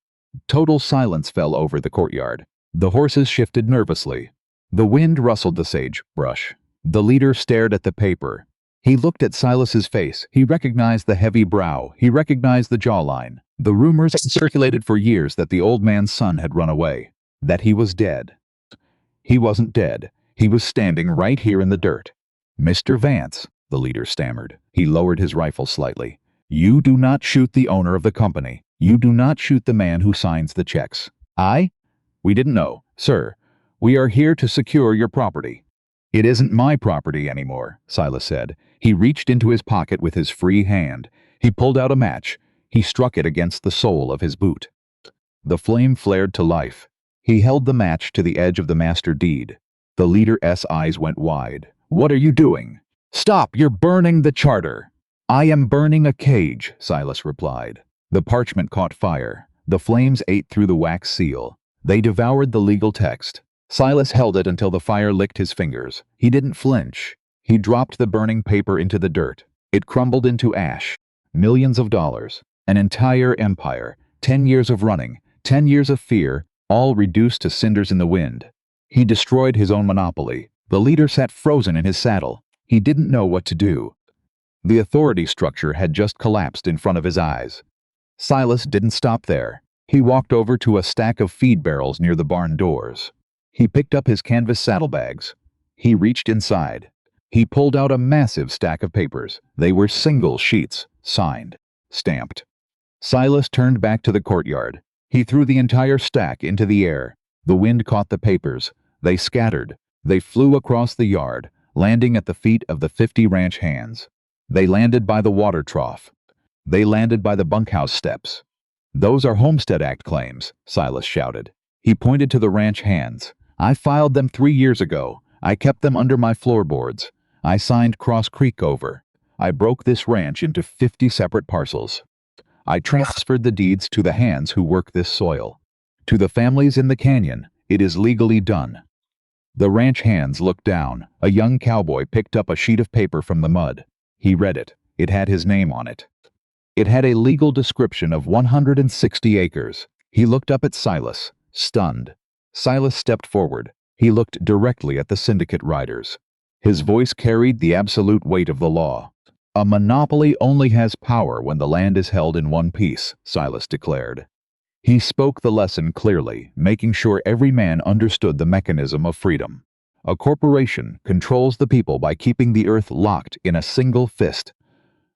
Total silence fell over the courtyard. The horses shifted nervously. The wind rustled the sagebrush. The leader stared at the paper. He looked at Silas's face. He recognized the heavy brow. He recognized the jawline. The rumors had circulated for years that the old man's son had run away, that he was dead. He wasn't dead. He was standing right here in the dirt. "Mr. Vance," the leader stammered. He lowered his rifle slightly. "You do not shoot the owner of the company. You do not shoot the man who signs the checks." "I? We didn't know. Sir, we are here to secure your property." "It isn't my property anymore," Silas said. He reached into his pocket with his free hand. He pulled out a match. He struck it against the sole of his boot. The flame flared to life. He held the match to the edge of the master deed. The leader's eyes went wide. "What are you doing?" "Stop! You're burning the charter!" "I am burning a cage," Silas replied. The parchment caught fire. The flames ate through the wax seal. They devoured the legal text. Silas held it until the fire licked his fingers. He didn't flinch. He dropped the burning paper into the dirt. It crumbled into ash. Millions of dollars. An entire empire. 10 years of running. 10 years of fear, all reduced to cinders in the wind. He destroyed his own monopoly. The leader sat frozen in his saddle. He didn't know what to do. The authority structure had just collapsed in front of his eyes. Silas didn't stop there. He walked over to a stack of feed barrels near the barn doors. He picked up his canvas saddlebags. He reached inside. He pulled out a massive stack of papers. They were single sheets, signed, stamped. Silas turned back to the courtyard. He threw the entire stack into the air. The wind caught the papers. They scattered. They flew across the yard, landing at the feet of the 50 ranch hands. They landed by the water trough. They landed by the bunkhouse steps. "Those are Homestead Act claims," Silas shouted. He pointed to the ranch hands. "I filed them 3 years ago. I kept them under my floorboards. I signed Cross Creek over. I broke this ranch into 50 separate parcels. I transferred the deeds to the hands who work this soil. To the families in the canyon, it is legally done." The ranch hands looked down. A young cowboy picked up a sheet of paper from the mud. He read it. It had his name on it. It had a legal description of 160 acres. He looked up at Silas, stunned. Silas stepped forward. He looked directly at the syndicate riders. His voice carried the absolute weight of the law. "A monopoly only has power when the land is held in one piece," Silas declared. He spoke the lesson clearly, making sure every man understood the mechanism of freedom. A corporation controls the people by keeping the earth locked in a single fist.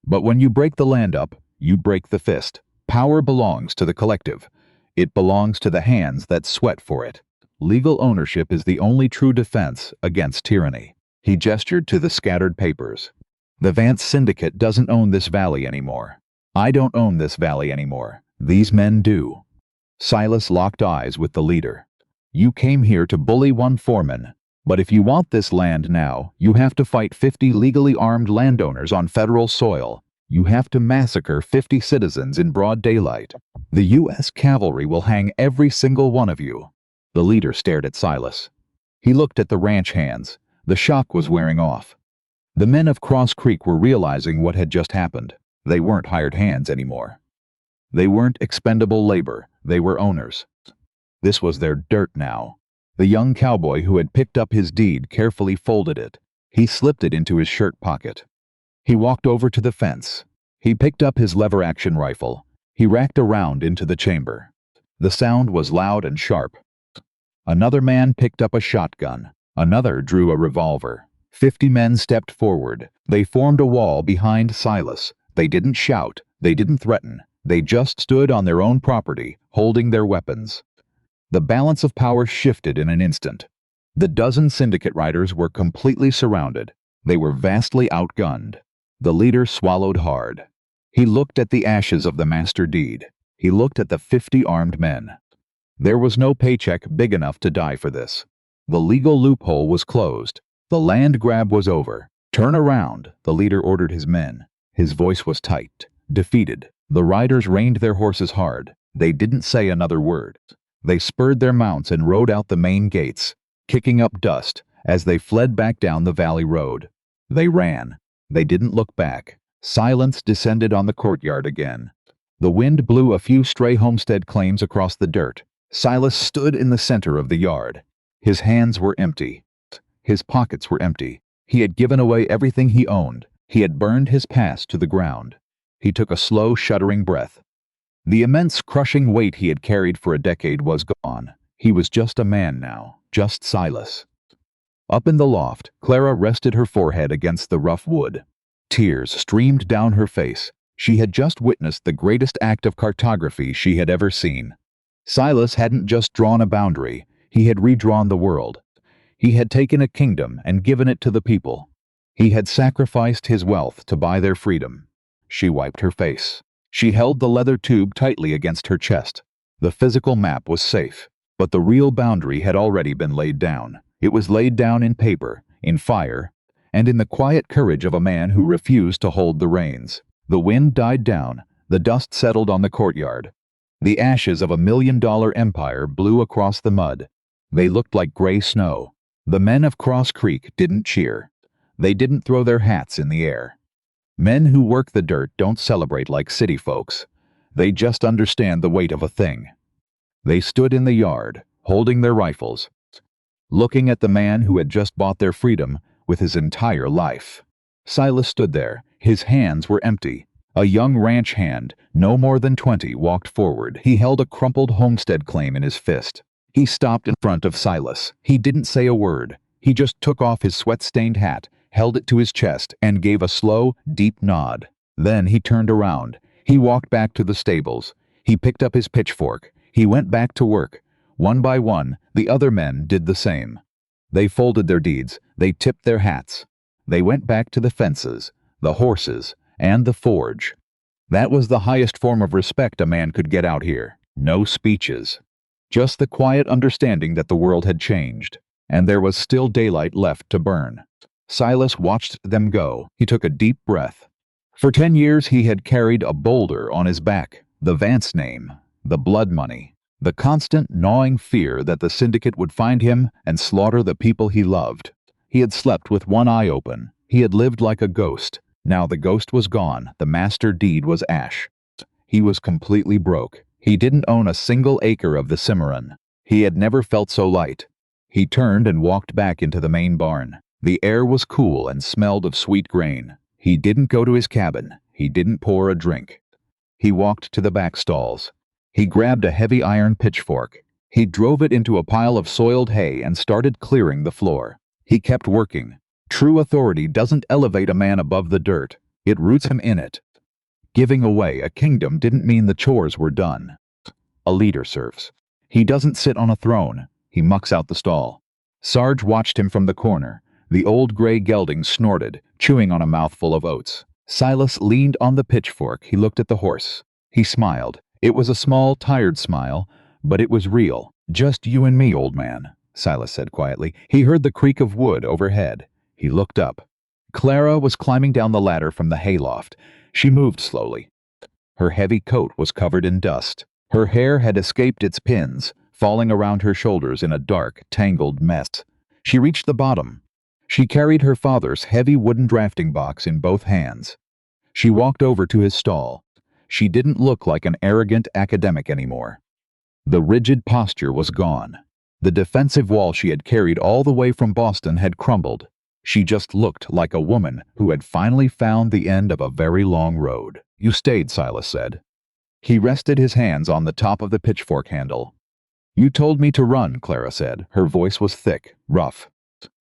But when you break the land up, you break the fist. Power belongs to the collective. It belongs to the hands that sweat for it. Legal ownership is the only true defense against tyranny. He gestured to the scattered papers. "The Vance Syndicate doesn't own this valley anymore. I don't own this valley anymore. These men do." Silas locked eyes with the leader. "You came here to bully one foreman. But if you want this land now, you have to fight 50 legally armed landowners on federal soil. You have to massacre 50 citizens in broad daylight. The U.S. cavalry will hang every single one of you." The leader stared at Silas. He looked at the ranch hands. The shock was wearing off. The men of Cross Creek were realizing what had just happened. They weren't hired hands anymore. They weren't expendable labor. They were owners. This was their dirt now. The young cowboy who had picked up his deed carefully folded it. He slipped it into his shirt pocket. He walked over to the fence. He picked up his lever-action rifle. He racked a round into the chamber. The sound was loud and sharp. Another man picked up a shotgun. Another drew a revolver. 50 men stepped forward. They formed a wall behind Silas. They didn't shout. They didn't threaten. They just stood on their own property, holding their weapons. The balance of power shifted in an instant. The dozen syndicate riders were completely surrounded. They were vastly outgunned. The leader swallowed hard. He looked at the ashes of the master deed. He looked at the 50 armed men. There was no paycheck big enough to die for this. The legal loophole was closed. The land grab was over. "Turn around," the leader ordered his men. His voice was tight, defeated. The riders reined their horses hard. They didn't say another word. They spurred their mounts and rode out the main gates, kicking up dust as they fled back down the valley road. They ran. They didn't look back. Silence descended on the courtyard again. The wind blew a few stray homestead claims across the dirt. Silas stood in the center of the yard. His hands were empty. His pockets were empty. He had given away everything he owned. He had burned his past to the ground. He took a slow, shuddering breath. The immense, crushing weight he had carried for a decade was gone. He was just a man now, just Silas. Up in the loft, Clara rested her forehead against the rough wood. Tears streamed down her face. She had just witnessed the greatest act of cartography she had ever seen. Silas hadn't just drawn a boundary, he had redrawn the world. He had taken a kingdom and given it to the people. He had sacrificed his wealth to buy their freedom. She wiped her face. She held the leather tube tightly against her chest. The physical map was safe, but the real boundary had already been laid down. It was laid down in paper, in fire, and in the quiet courage of a man who refused to hold the reins. The wind died down. The dust settled on the courtyard. The ashes of $1 million empire blew across the mud. They looked like gray snow. The men of Cross Creek didn't cheer. They didn't throw their hats in the air. Men who work the dirt don't celebrate like city folks. They just understand the weight of a thing. They stood in the yard, holding their rifles, looking at the man who had just bought their freedom with his entire life. Silas stood there. His hands were empty. A young ranch hand, no more than 20, walked forward. He held a crumpled homestead claim in his fist. He stopped in front of Silas. He didn't say a word. He just took off his sweat-stained hat, held it to his chest, and gave a slow, deep nod. Then he turned around. He walked back to the stables. He picked up his pitchfork. He went back to work. One by one, the other men did the same. They folded their deeds. They tipped their hats. They went back to the fences, the horses, and the forge. That was the highest form of respect a man could get out here. No speeches. Just the quiet understanding that the world had changed, and there was still daylight left to burn. Silas watched them go. He took a deep breath. For 10 years he had carried a boulder on his back, the Vance name, the blood money, the constant gnawing fear that the syndicate would find him and slaughter the people he loved. He had slept with one eye open. He had lived like a ghost. Now the ghost was gone. The master deed was ash. He was completely broke. He didn't own a single acre of the Cimarron. He had never felt so light. He turned and walked back into the main barn. The air was cool and smelled of sweet grain. He didn't go to his cabin. He didn't pour a drink. He walked to the back stalls. He grabbed a heavy iron pitchfork. He drove it into a pile of soiled hay and started clearing the floor. He kept working. True authority doesn't elevate a man above the dirt. It roots him in it. Giving away a kingdom didn't mean the chores were done. A leader serves. He doesn't sit on a throne. He mucks out the stall. Sarge watched him from the corner. The old gray gelding snorted, chewing on a mouthful of oats. Silas leaned on the pitchfork. He looked at the horse. He smiled. It was a small, tired smile, but it was real. Just you and me, old man. Silas said quietly. He heard the creak of wood overhead. He looked up. Clara was climbing down the ladder from the hayloft. She moved slowly. Her heavy coat was covered in dust. Her hair had escaped its pins, falling around her shoulders in a dark, tangled mess. She reached the bottom. She carried her father's heavy wooden drafting box in both hands. She walked over to his stall. She didn't look like an arrogant academic anymore. The rigid posture was gone. The defensive wall she had carried all the way from Boston had crumbled. She just looked like a woman who had finally found the end of a very long road. "You stayed," Silas said. He rested his hands on the top of the pitchfork handle. "You told me to run," Clara said. Her voice was thick, rough.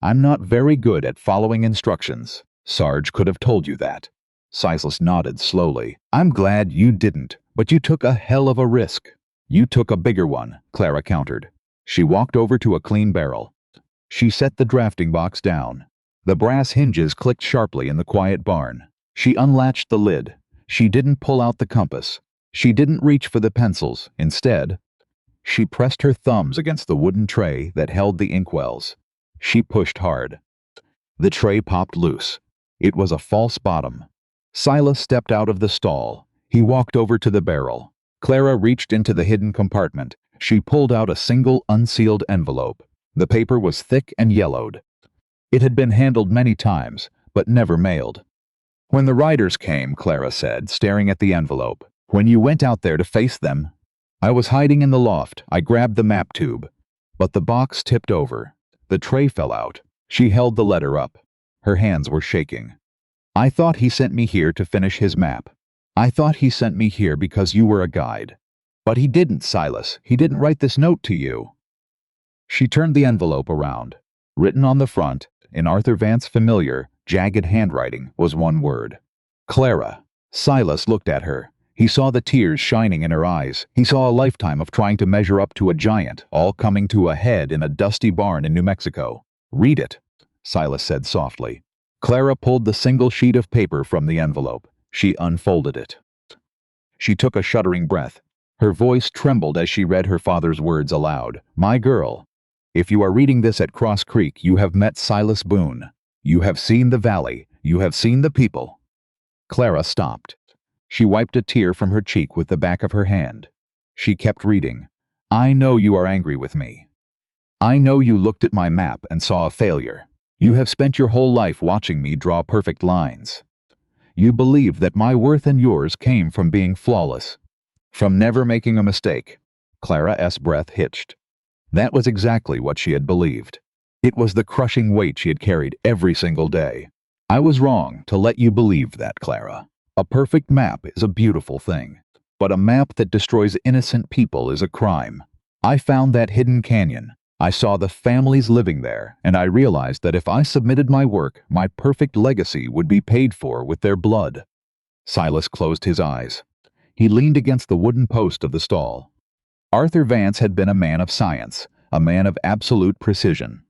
"I'm not very good at following instructions. Sarge could have told you that." Silas nodded slowly. "I'm glad you didn't, but you took a hell of a risk." "You took a bigger one," Clara countered. She walked over to a clean barrel. She set the drafting box down. The brass hinges clicked sharply in the quiet barn. She unlatched the lid. She didn't pull out the compass. She didn't reach for the pencils. Instead, she pressed her thumbs against the wooden tray that held the inkwells. She pushed hard. The tray popped loose. It was a false bottom. Silas stepped out of the stall. He walked over to the barrel. Clara reached into the hidden compartment. She pulled out a single unsealed envelope. The paper was thick and yellowed. It had been handled many times, but never mailed. "When the riders came," Clara said, staring at the envelope, "when you went out there to face them, I was hiding in the loft. I grabbed the map tube. But the box tipped over. The tray fell out." She held the letter up. Her hands were shaking. "I thought he sent me here to finish his map. I thought he sent me here because you were a guide. But he didn't, Silas. He didn't write this note to you." She turned the envelope around. Written on the front, in Arthur Vance's familiar, jagged handwriting, was one word: Clara. Silas looked at her. He saw the tears shining in her eyes. He saw a lifetime of trying to measure up to a giant, all coming to a head in a dusty barn in New Mexico. "Read it," Silas said softly. Clara pulled the single sheet of paper from the envelope. She unfolded it. She took a shuddering breath. Her voice trembled as she read her father's words aloud. "My girl, if you are reading this at Cross Creek, you have met Silas Boone. You have seen the valley. You have seen the people." Clara stopped. She wiped a tear from her cheek with the back of her hand. She kept reading. "I know you are angry with me. I know you looked at my map and saw a failure. You have spent your whole life watching me draw perfect lines. You believe that my worth and yours came from being flawless, from never making a mistake." Clara's breath hitched. That was exactly what she had believed. It was the crushing weight she had carried every single day. "I was wrong to let you believe that, Clara. A perfect map is a beautiful thing, but a map that destroys innocent people is a crime. I found that hidden canyon. I saw the families living there, and I realized that if I submitted my work, my perfect legacy would be paid for with their blood." Silas closed his eyes. He leaned against the wooden post of the stall. Arthur Vance had been a man of science, a man of absolute precision.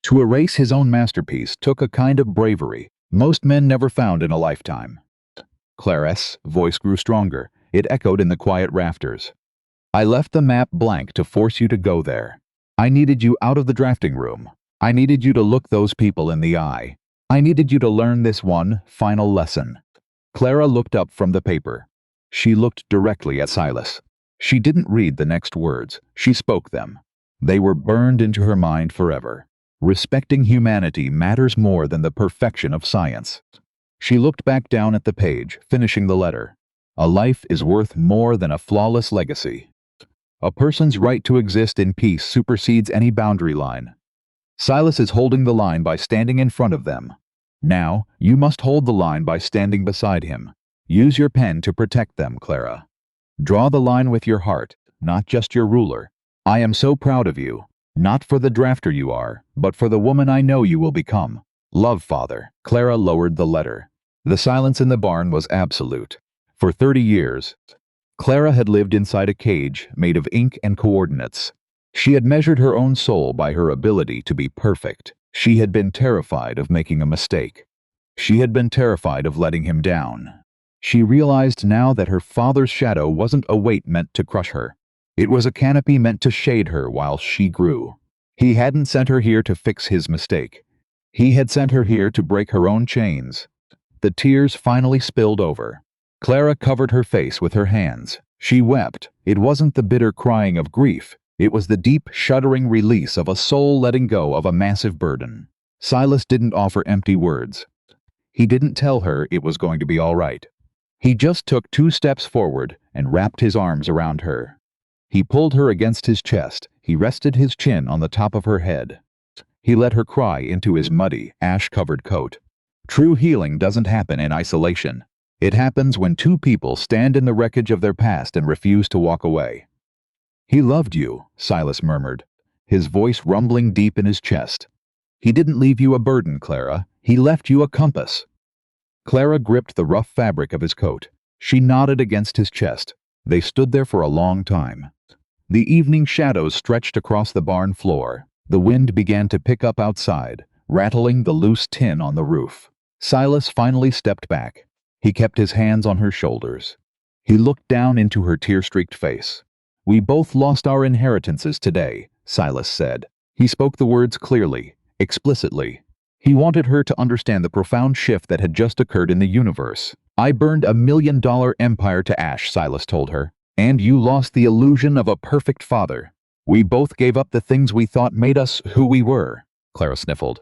To erase his own masterpiece took a kind of bravery most men never found in a lifetime. Clara's voice grew stronger. It echoed in the quiet rafters. "I left the map blank to force you to go there. I needed you out of the drafting room. I needed you to look those people in the eye. I needed you to learn this one final lesson." Clara looked up from the paper. She looked directly at Silas. She didn't read the next words. She spoke them. They were burned into her mind forever. Respecting humanity matters more than the perfection of science. She looked back down at the page, finishing the letter. A life is worth more than a flawless legacy. A person's right to exist in peace supersedes any boundary line. Silas is holding the line by standing in front of them. Now, you must hold the line by standing beside him. Use your pen to protect them, Clara. Draw the line with your heart, not just your ruler. I am so proud of you, not for the drafter you are, but for the woman I know you will become. Love, Father." Clara lowered the letter. The silence in the barn was absolute. For 30 years, Clara had lived inside a cage made of ink and coordinates. She had measured her own soul by her ability to be perfect. She had been terrified of making a mistake. She had been terrified of letting him down. She realized now that her father's shadow wasn't a weight meant to crush her. It was a canopy meant to shade her while she grew. He hadn't sent her here to fix his mistake. He had sent her here to break her own chains. The tears finally spilled over. Clara covered her face with her hands. She wept. It wasn't the bitter crying of grief. It was the deep, shuddering release of a soul letting go of a massive burden. Silas didn't offer empty words. He didn't tell her it was going to be all right. He just took 2 steps forward and wrapped his arms around her. He pulled her against his chest. He rested his chin on the top of her head. He let her cry into his muddy, ash-covered coat. True healing doesn't happen in isolation. It happens when 2 people stand in the wreckage of their past and refuse to walk away. "He loved you," Silas murmured, his voice rumbling deep in his chest. "He didn't leave you a burden, Clara. He left you a compass." Clara gripped the rough fabric of his coat. She nodded against his chest. They stood there for a long time. The evening shadows stretched across the barn floor. The wind began to pick up outside, rattling the loose tin on the roof. Silas finally stepped back. He kept his hands on her shoulders. He looked down into her tear-streaked face. "We both lost our inheritances today," Silas said. He spoke the words clearly, explicitly. He wanted her to understand the profound shift that had just occurred in the universe. "I burned $1 million empire to ash," Silas told her. "And you lost the illusion of a perfect father. We both gave up the things we thought made us who we were." Clara sniffled.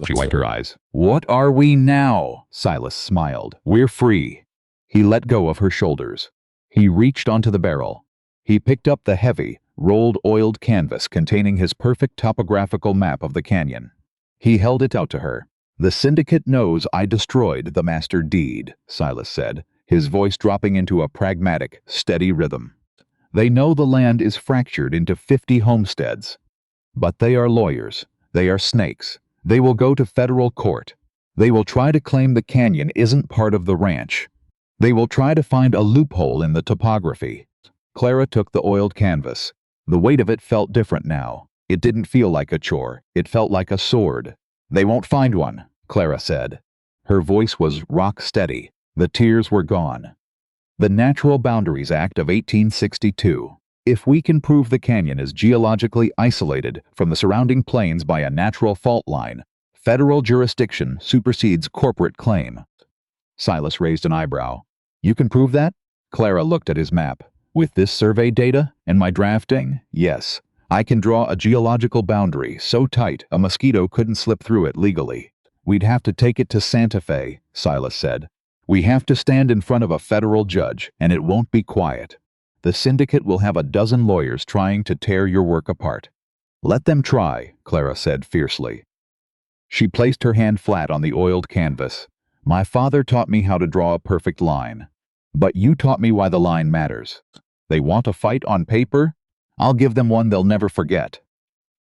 She wiped her eyes. "What are we now?" Silas smiled. "We're free." He let go of her shoulders. He reached onto the barrel. He picked up the heavy, rolled oiled canvas containing his perfect topographical map of the canyon. He held it out to her. "The syndicate knows I destroyed the master deed," Silas said, his voice dropping into a pragmatic, steady rhythm. "They know the land is fractured into 50 homesteads. But they are lawyers. They are snakes. They will go to federal court. They will try to claim the canyon isn't part of the ranch. They will try to find a loophole in the topography." Clara took the oiled canvas. The weight of it felt different now. It didn't feel like a chore. It felt like a sword. "They won't find one," Clara said. Her voice was rock steady. The tears were gone. "The Natural Boundaries Act of 1862. If we can prove the canyon is geologically isolated from the surrounding plains by a natural fault line, federal jurisdiction supersedes corporate claim." Silas raised an eyebrow. "You can prove that?" Clara looked at his map. "With this survey data and my drafting, yes. I can draw a geological boundary so tight a mosquito couldn't slip through it legally. We'd have to take it to Santa Fe," Silas said. "We have to stand in front of a federal judge, and it won't be quiet. The syndicate will have a dozen lawyers trying to tear your work apart." "Let them try," Clara said fiercely. She placed her hand flat on the oiled canvas. "My father taught me how to draw a perfect line. But you taught me why the line matters. They want a fight on paper? I'll give them one they'll never forget."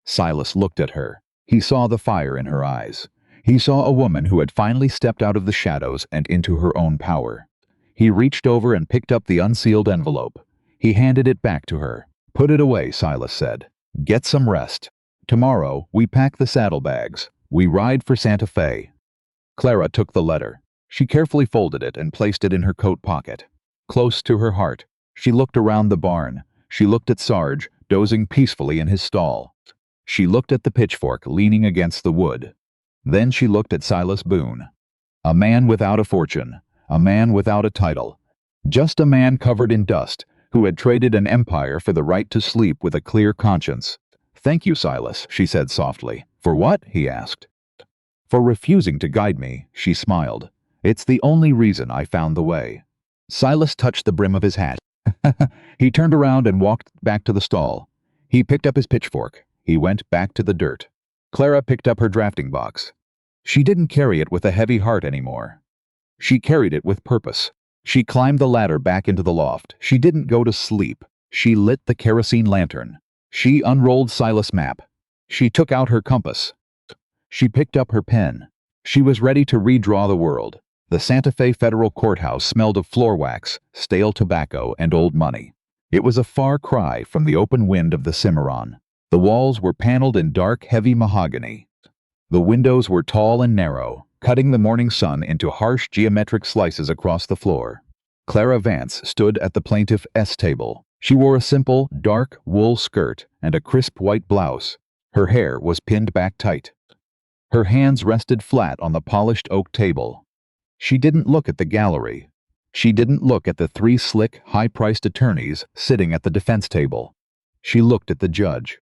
Silas looked at her. He saw the fire in her eyes. He saw a woman who had finally stepped out of the shadows and into her own power. He reached over and picked up the unsealed envelope. He handed it back to her. "Put it away," Silas said. "Get some rest. Tomorrow, we pack the saddlebags. We ride for Santa Fe." Clara took the letter. She carefully folded it and placed it in her coat pocket. Close to her heart, she looked around the barn. She looked at Sarge, dozing peacefully in his stall. She looked at the pitchfork leaning against the wood. Then she looked at Silas Boone. A man without a fortune, a man without a title. Just a man covered in dust, who had traded an empire for the right to sleep with a clear conscience. "Thank you, Silas," she said softly. "For what?" he asked. "For refusing to guide me," she smiled. "It's the only reason I found the way." Silas touched the brim of his hat. He turned around and walked back to the stall. He picked up his pitchfork. He went back to the dirt. Clara picked up her drafting box. She didn't carry it with a heavy heart anymore. She carried it with purpose. She climbed the ladder back into the loft. She didn't go to sleep. She lit the kerosene lantern. She unrolled Silas' map. She took out her compass. She picked up her pen. She was ready to redraw the world. The Santa Fe Federal Courthouse smelled of floor wax, stale tobacco, and old money. It was a far cry from the open wind of the Cimarron. The walls were paneled in dark, heavy mahogany. The windows were tall and narrow, cutting the morning sun into harsh geometric slices across the floor. Clara Vance stood at the plaintiff's table. She wore a simple, dark wool skirt and a crisp white blouse. Her hair was pinned back tight. Her hands rested flat on the polished oak table. She didn't look at the gallery. She didn't look at the three slick, high-priced attorneys sitting at the defense table. She looked at the judge.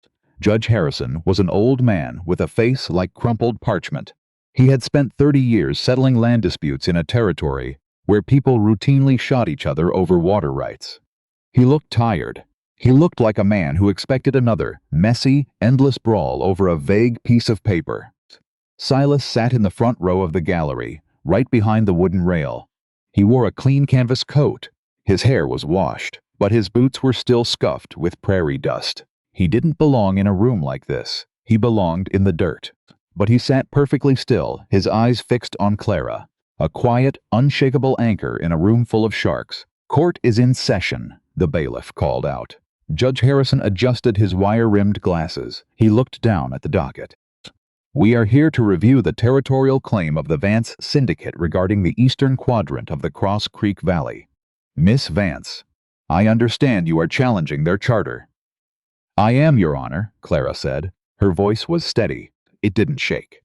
Judge Harrison was an old man with a face like crumpled parchment. He had spent 30 years settling land disputes in a territory where people routinely shot each other over water rights. He looked tired. He looked like a man who expected another, messy, endless brawl over a vague piece of paper. Silas sat in the front row of the gallery, right behind the wooden rail. He wore a clean canvas coat. His hair was washed, but his boots were still scuffed with prairie dust. He didn't belong in a room like this. He belonged in the dirt. But he sat perfectly still, his eyes fixed on Clara, a quiet, unshakable anchor in a room full of sharks. "Court is in session," the bailiff called out. Judge Harrison adjusted his wire-rimmed glasses. He looked down at the docket. "We are here to review the territorial claim of the Vance Syndicate regarding the eastern quadrant of the Cross Creek Valley. Miss Vance, I understand you are challenging their charter." "I am, Your Honor," Clara said. Her voice was steady. It didn't shake.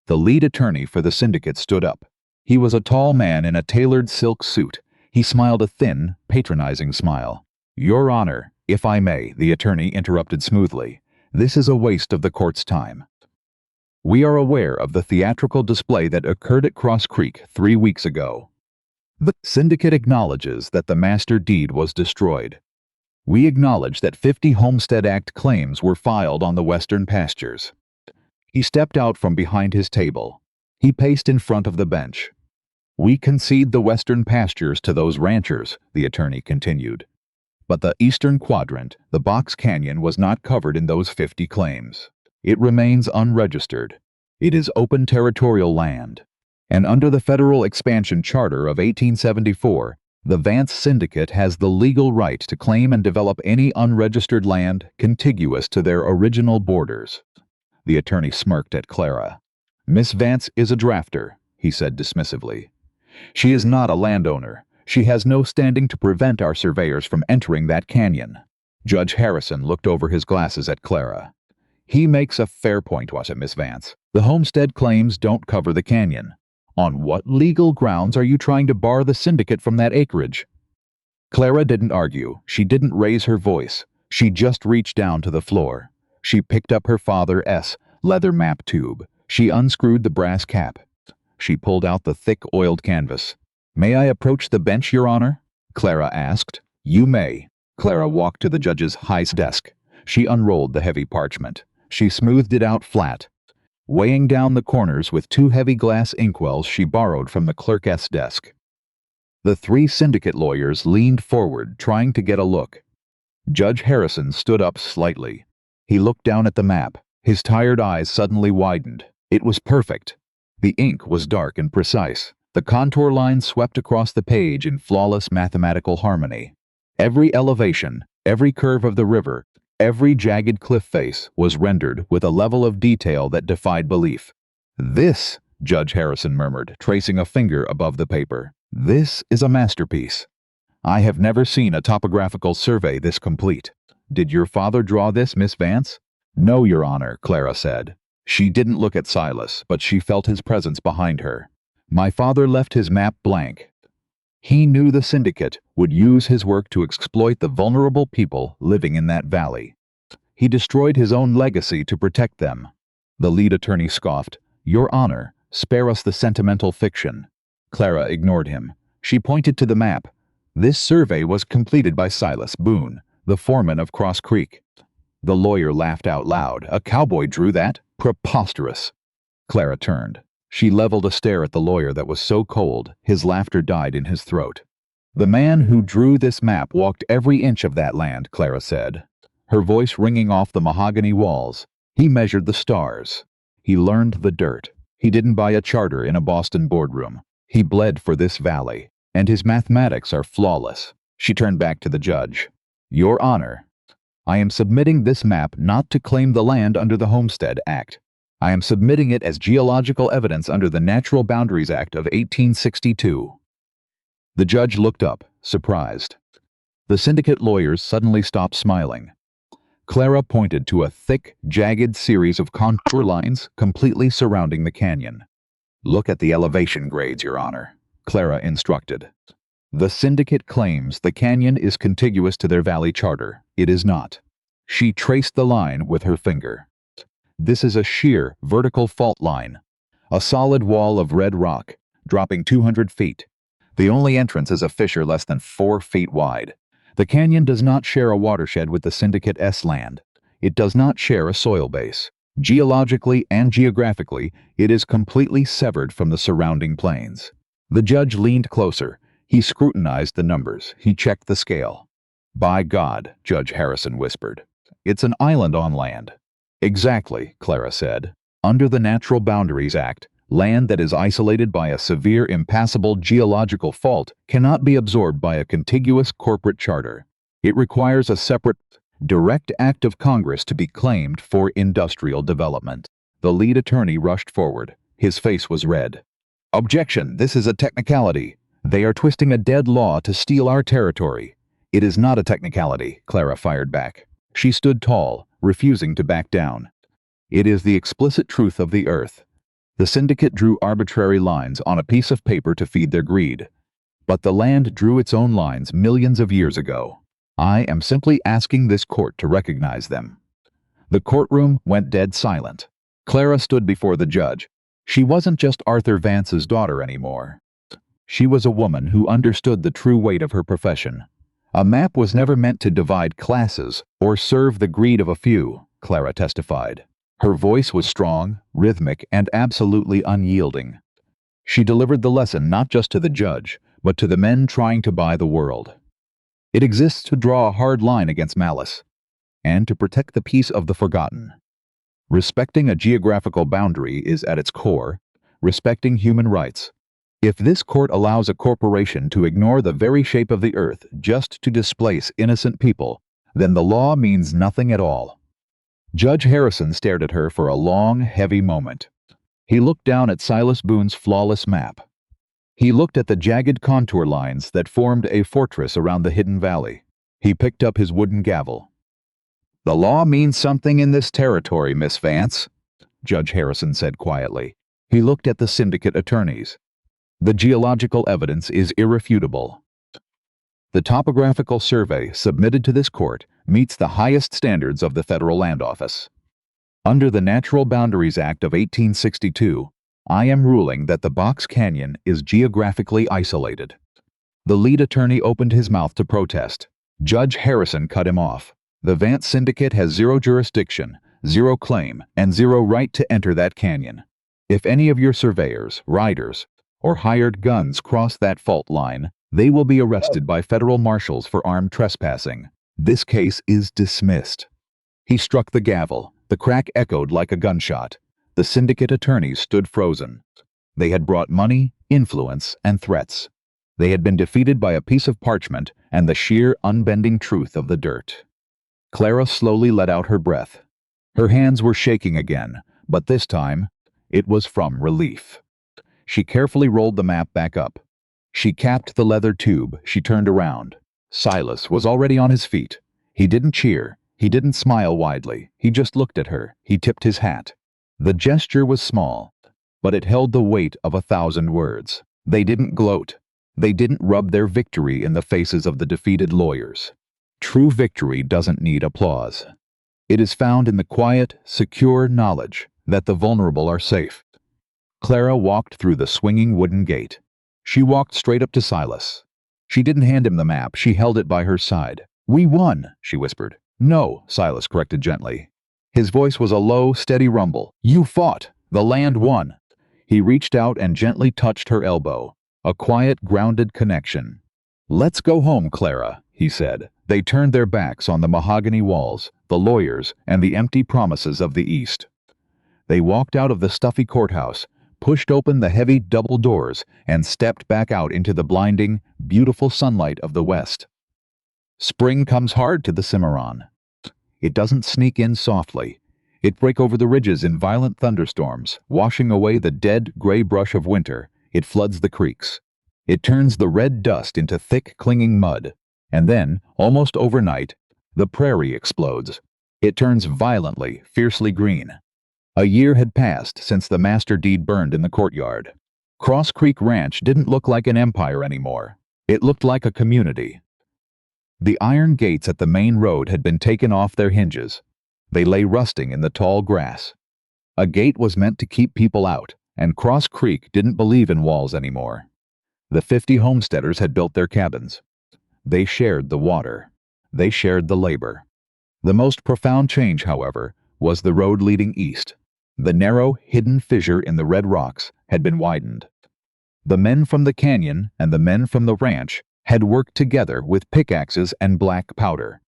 The lead attorney for the syndicate stood up. He was a tall man in a tailored silk suit. He smiled a thin, patronizing smile. "Your Honor, if I may," the attorney interrupted smoothly, "this is a waste of the court's time. We are aware of the theatrical display that occurred at Cross Creek 3 weeks ago. The syndicate acknowledges that the master deed was destroyed. We acknowledge that 50 Homestead Act claims were filed on the western pastures." He stepped out from behind his table. He paced in front of the bench. "We concede the western pastures to those ranchers," the attorney continued. "But the eastern quadrant, the Box Canyon, was not covered in those 50 claims. It remains unregistered. It is open territorial land. And under the Federal Expansion Charter of 1874, the Vance Syndicate has the legal right to claim and develop any unregistered land contiguous to their original borders." The attorney smirked at Clara. "Miss Vance is a drafter," he said dismissively. "She is not a landowner. She has no standing to prevent our surveyors from entering that canyon." Judge Harrison looked over his glasses at Clara. "He makes a fair point, was it, Miss Vance? The homestead claims don't cover the canyon. On what legal grounds are you trying to bar the syndicate from that acreage?" Clara didn't argue. She didn't raise her voice. She just reached down to the floor. She picked up her father's leather map tube. She unscrewed the brass cap. She pulled out the thick oiled canvas. "May I approach the bench, Your Honor?" Clara asked. "You may." Clara walked to the judge's high desk. She unrolled the heavy parchment. She smoothed it out flat. Weighing down the corners with 2 heavy glass inkwells she borrowed from the clerk's desk. The 3 syndicate lawyers leaned forward, trying to get a look. Judge Harrison stood up slightly. He looked down at the map. His tired eyes suddenly widened. It was perfect. The ink was dark and precise. The contour lines swept across the page in flawless mathematical harmony. Every elevation, every curve of the river, every jagged cliff face was rendered with a level of detail that defied belief. "This," Judge Harrison murmured, tracing a finger above the paper, "this is a masterpiece. I have never seen a topographical survey this complete. Did your father draw this, Miss Vance?" "No, Your Honor," Clara said. She didn't look at Silas, but she felt his presence behind her. "My father left his map blank. He knew the syndicate would use his work to exploit the vulnerable people living in that valley. He destroyed his own legacy to protect them." The lead attorney scoffed. "Your Honor, spare us the sentimental fiction." Clara ignored him. She pointed to the map. "This survey was completed by Silas Boone, the foreman of Cross Creek." The lawyer laughed out loud. "A cowboy drew that? Preposterous." Clara turned. She leveled a stare at the lawyer that was so cold, his laughter died in his throat. "The man who drew this map walked every inch of that land," Clara said, her voice ringing off the mahogany walls. "He measured the stars. He learned the dirt. He didn't buy a charter in a Boston boardroom. He bled for this valley, and his mathematics are flawless." She turned back to the judge. "Your Honor, I am submitting this map not to claim the land under the Homestead Act. I am submitting it as geological evidence under the Natural Boundaries Act of 1862. The judge looked up, surprised. The syndicate lawyers suddenly stopped smiling. Clara pointed to a thick, jagged series of contour lines completely surrounding the canyon. "Look at the elevation grades, Your Honor," Clara instructed. "The syndicate claims the canyon is contiguous to their valley charter. It is not." She traced the line with her finger. "This is a sheer, vertical fault line. A solid wall of red rock, dropping 200 feet. The only entrance is a fissure less than 4 feet wide. The canyon does not share a watershed with the Syndicate S land. It does not share a soil base. Geologically and geographically, it is completely severed from the surrounding plains." The judge leaned closer. He scrutinized the numbers. He checked the scale. "By God," Judge Harrison whispered. "It's an island on land." "Exactly," Clara said. "Under the Natural Boundaries Act, land that is isolated by a severe impassable geological fault cannot be absorbed by a contiguous corporate charter. It requires a separate, direct act of Congress to be claimed for industrial development." The lead attorney rushed forward. His face was red. "Objection! This is a technicality. They are twisting a dead law to steal our territory." "It is not a technicality," Clara fired back. She stood tall, refusing to back down. "It is the explicit truth of the earth. The syndicate drew arbitrary lines on a piece of paper to feed their greed. But the land drew its own lines millions of years ago. I am simply asking this court to recognize them." The courtroom went dead silent. Clara stood before the judge. She wasn't just Arthur Vance's daughter anymore. She was a woman who understood the true weight of her profession. A map was never meant to divide classes or serve the greed of a few, Clara testified. Her voice was strong, rhythmic, and absolutely unyielding. She delivered the lesson not just to the judge, but to the men trying to buy the world. It exists to draw a hard line against malice, and to protect the peace of the forgotten. Respecting a geographical boundary is at its core, respecting human rights. If this court allows a corporation to ignore the very shape of the earth just to displace innocent people, then the law means nothing at all. Judge Harrison stared at her for a long, heavy moment. He looked down at Silas Boone's flawless map. He looked at the jagged contour lines that formed a fortress around the hidden valley. He picked up his wooden gavel. "The law means something in this territory, Miss Vance," Judge Harrison said quietly. He looked at the syndicate attorneys. "The geological evidence is irrefutable. The topographical survey submitted to this court meets the highest standards of the Federal Land Office. Under the Natural Boundaries Act of 1862, I am ruling that the Box Canyon is geographically isolated." The lead attorney opened his mouth to protest. Judge Harrison cut him off. "The Vance Syndicate has zero jurisdiction, zero claim, and zero right to enter that canyon. If any of your surveyors, riders, or hired guns cross that fault line, they will be arrested by federal marshals for armed trespassing. This case is dismissed." He struck the gavel. The crack echoed like a gunshot. The syndicate attorneys stood frozen. They had brought money, influence, and threats. They had been defeated by a piece of parchment and the sheer, unbending truth of the dirt. Clara slowly let out her breath. Her hands were shaking again, but this time, it was from relief. She carefully rolled the map back up. She capped the leather tube. She turned around. Silas was already on his feet. He didn't cheer. He didn't smile widely. He just looked at her. He tipped his hat. The gesture was small, but it held the weight of 1,000 words. They didn't gloat. They didn't rub their victory in the faces of the defeated lawyers. True victory doesn't need applause. It is found in the quiet, secure knowledge that the vulnerable are safe. Clara walked through the swinging wooden gate. She walked straight up to Silas. She didn't hand him the map. She held it by her side. "We won," she whispered. "No," Silas corrected gently. His voice was a low, steady rumble. "You fought. The land won." He reached out and gently touched her elbow. A quiet, grounded connection. "Let's go home, Clara," he said. They turned their backs on the mahogany walls, the lawyers, and the empty promises of the East. They walked out of the stuffy courthouse, pushed open the heavy double doors, and stepped back out into the blinding, beautiful sunlight of the West. Spring comes hard to the Cimarron. It doesn't sneak in softly. It breaks over the ridges in violent thunderstorms, washing away the dead, gray brush of winter. It floods the creeks. It turns the red dust into thick, clinging mud. And then, almost overnight, the prairie explodes. It turns violently, fiercely green. A year had passed since the master deed burned in the courtyard. Cross Creek Ranch didn't look like an empire anymore. It looked like a community. The iron gates at the main road had been taken off their hinges. They lay rusting in the tall grass. A gate was meant to keep people out, and Cross Creek didn't believe in walls anymore. The 50 homesteaders had built their cabins. They shared the water. They shared the labor. The most profound change, however, was the road leading east. The narrow, hidden fissure in the red rocks had been widened. The men from the canyon and the men from the ranch had worked together with pickaxes and black powder.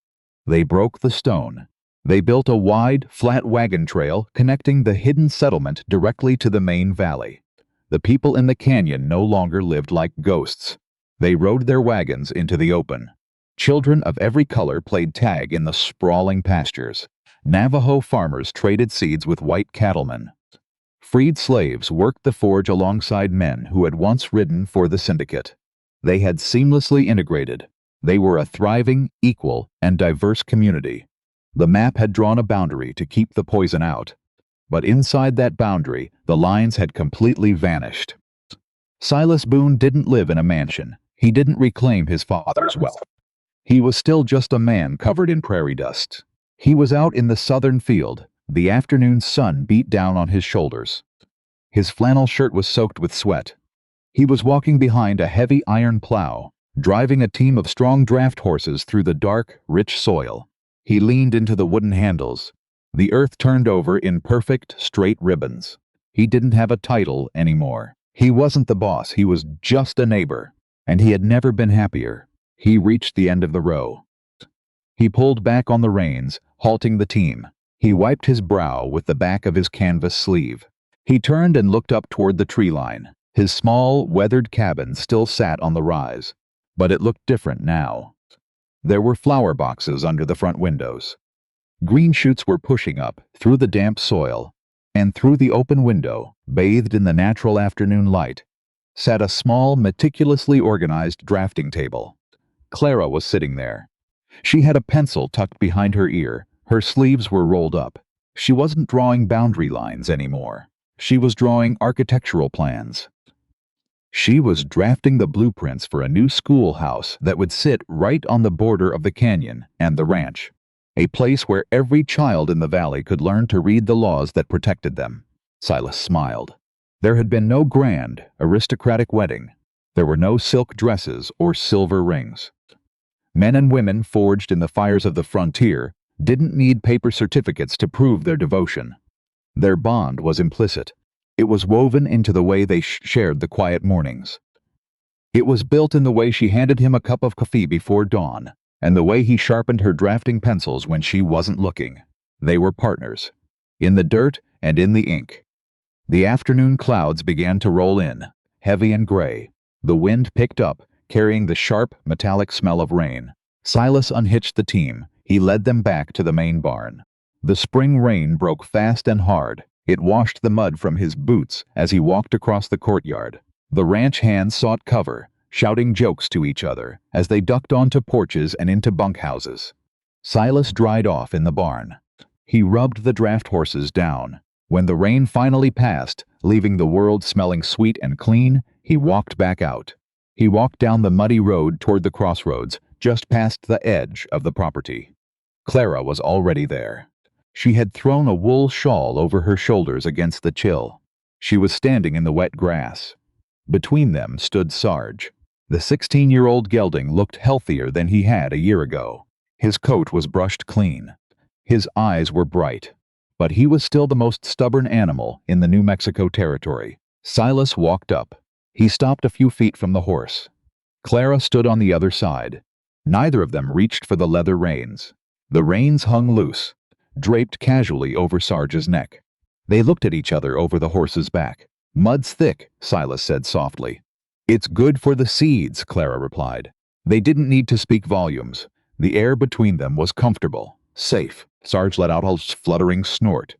They broke the stone. They built a wide, flat wagon trail connecting the hidden settlement directly to the main valley. The people in the canyon no longer lived like ghosts. They rode their wagons into the open. Children of every color played tag in the sprawling pastures. Navajo farmers traded seeds with white cattlemen. Freed slaves worked the forge alongside men who had once ridden for the syndicate. They had seamlessly integrated. They were a thriving, equal, and diverse community. The map had drawn a boundary to keep the poison out. But inside that boundary, the lines had completely vanished. Silas Boone didn't live in a mansion. He didn't reclaim his father's wealth. He was still just a man covered in prairie dust. He was out in the southern field. The afternoon sun beat down on his shoulders. His flannel shirt was soaked with sweat. He was walking behind a heavy iron plow, driving a team of strong draft horses through the dark, rich soil. He leaned into the wooden handles. The earth turned over in perfect, straight ribbons. He didn't have a title anymore. He wasn't the boss, he was just a neighbor. And he had never been happier. He reached the end of the row. He pulled back on the reins, halting the team. He wiped his brow with the back of his canvas sleeve. He turned and looked up toward the tree line. His small, weathered cabin still sat on the rise, but it looked different now. There were flower boxes under the front windows. Green shoots were pushing up through the damp soil, and through the open window, bathed in the natural afternoon light, sat a small, meticulously organized drafting table. Clara was sitting there. She had a pencil tucked behind her ear. Her sleeves were rolled up. She wasn't drawing boundary lines anymore. She was drawing architectural plans. She was drafting the blueprints for a new schoolhouse that would sit right on the border of the canyon and the ranch, a place where every child in the valley could learn to read the laws that protected them. Silas smiled. There had been no grand, aristocratic wedding. There were no silk dresses or silver rings. Men and women forged in the fires of the frontier didn't need paper certificates to prove their devotion. Their bond was implicit. It was woven into the way they shared the quiet mornings. It was built in the way she handed him a cup of coffee before dawn, and the way he sharpened her drafting pencils when she wasn't looking. They were partners, in the dirt and in the ink. The afternoon clouds began to roll in, heavy and gray. The wind picked up, carrying the sharp, metallic smell of rain. Silas unhitched the team. He led them back to the main barn. The spring rain broke fast and hard. It washed the mud from his boots as he walked across the courtyard. The ranch hands sought cover, shouting jokes to each other as they ducked onto porches and into bunkhouses. Silas dried off in the barn. He rubbed the draft horses down. When the rain finally passed, leaving the world smelling sweet and clean, he walked back out. He walked down the muddy road toward the crossroads, just past the edge of the property. Clara was already there. She had thrown a wool shawl over her shoulders against the chill. She was standing in the wet grass. Between them stood Sarge. The 16-year-old gelding looked healthier than he had a year ago. His coat was brushed clean. His eyes were bright. But he was still the most stubborn animal in the New Mexico territory. Silas walked up. He stopped a few feet from the horse. Clara stood on the other side. Neither of them reached for the leather reins. The reins hung loose, draped casually over Sarge's neck. They looked at each other over the horse's back. "Mud's thick," Silas said softly. "It's good for the seeds," Clara replied. They didn't need to speak volumes. The air between them was comfortable, safe. Sarge let out a fluttering snort.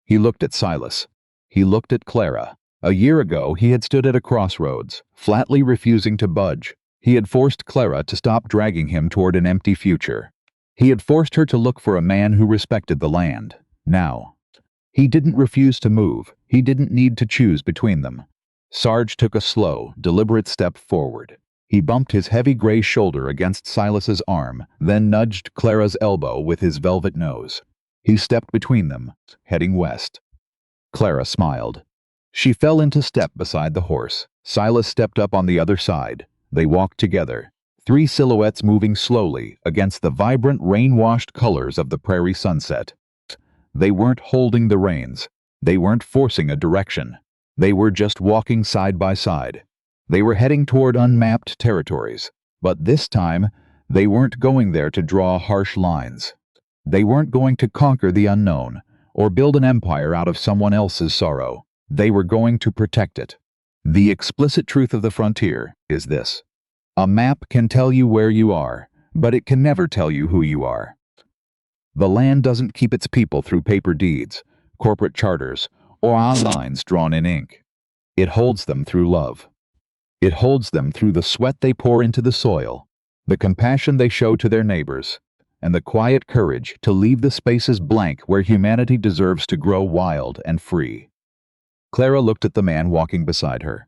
He looked at Silas. He looked at Clara. A year ago, he had stood at a crossroads, flatly refusing to budge. He had forced Clara to stop dragging him toward an empty future. He had forced her to look for a man who respected the land. Now, he didn't refuse to move. He didn't need to choose between them. Sarge took a slow, deliberate step forward. He bumped his heavy gray shoulder against Silas's arm, then nudged Clara's elbow with his velvet nose. He stepped between them, heading west. Clara smiled. She fell into step beside the horse. Silas stepped up on the other side. They walked together, three silhouettes moving slowly against the vibrant rain-washed colors of the prairie sunset. They weren't holding the reins. They weren't forcing a direction. They were just walking side by side. They were heading toward unmapped territories, but this time they weren't going there to draw harsh lines. They weren't going to conquer the unknown or build an empire out of someone else's sorrow. They were going to protect it. The explicit truth of the frontier is this: a map can tell you where you are, but it can never tell you who you are. The land doesn't keep its people through paper deeds, corporate charters, or lines drawn in ink. It holds them through love. It holds them through the sweat they pour into the soil, the compassion they show to their neighbors, and the quiet courage to leave the spaces blank where humanity deserves to grow wild and free. Clara looked at the man walking beside her.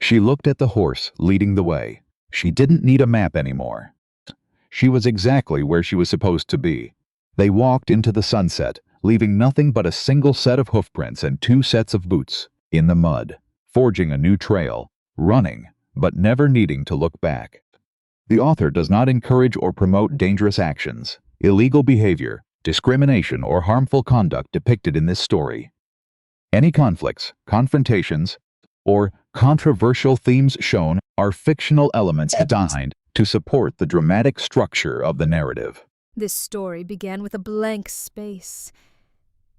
She looked at the horse leading the way. She didn't need a map anymore. She was exactly where she was supposed to be. They walked into the sunset, leaving nothing but a single set of hoofprints and two sets of boots in the mud, forging a new trail, running, but never needing to look back. The author does not encourage or promote dangerous actions, illegal behavior, discrimination, or harmful conduct depicted in this story. Any conflicts, confrontations, or controversial themes shown are fictional elements designed to support the dramatic structure of the narrative. This story began with a blank space.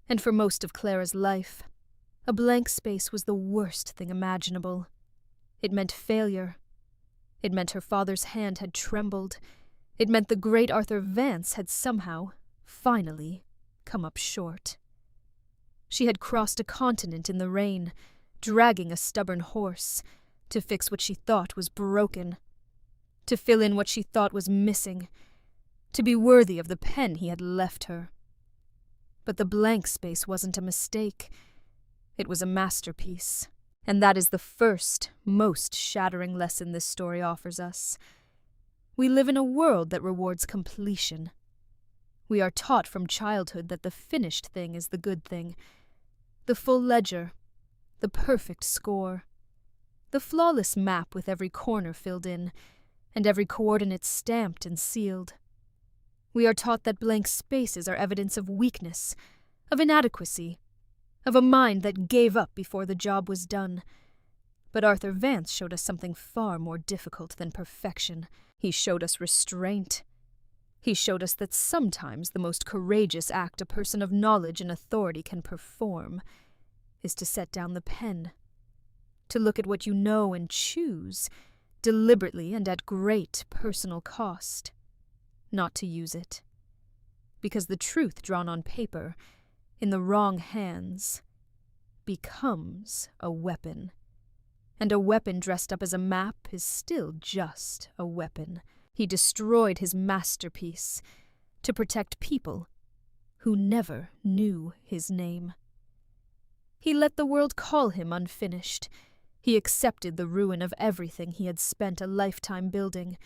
And for most of Clara's life, a blank space was the worst thing imaginable. It meant failure. It meant her father's hand had trembled. It meant the great Arthur Vance had somehow, finally, come up short. She had crossed a continent in the rain, dragging a stubborn horse, to fix what she thought was broken, to fill in what she thought was missing, to be worthy of the pen he had left her. But the blank space wasn't a mistake. It was a masterpiece. And that is the first, most shattering lesson this story offers us. We live in a world that rewards completion. We are taught from childhood that the finished thing is the good thing, the full ledger, the perfect score, the flawless map with every corner filled in, and every coordinate stamped and sealed. We are taught that blank spaces are evidence of weakness, of inadequacy, of a mind that gave up before the job was done. But Arthur Vance showed us something far more difficult than perfection. He showed us restraint. He showed us that sometimes the most courageous act a person of knowledge and authority can perform is to set down the pen, to look at what you know and choose, deliberately and at great personal cost, not to use it. Because the truth drawn on paper, in the wrong hands, becomes a weapon. And a weapon dressed up as a map is still just a weapon. He destroyed his masterpiece to protect people who never knew his name. He let the world call him unfinished. He accepted the ruin of everything he had spent a lifetime building,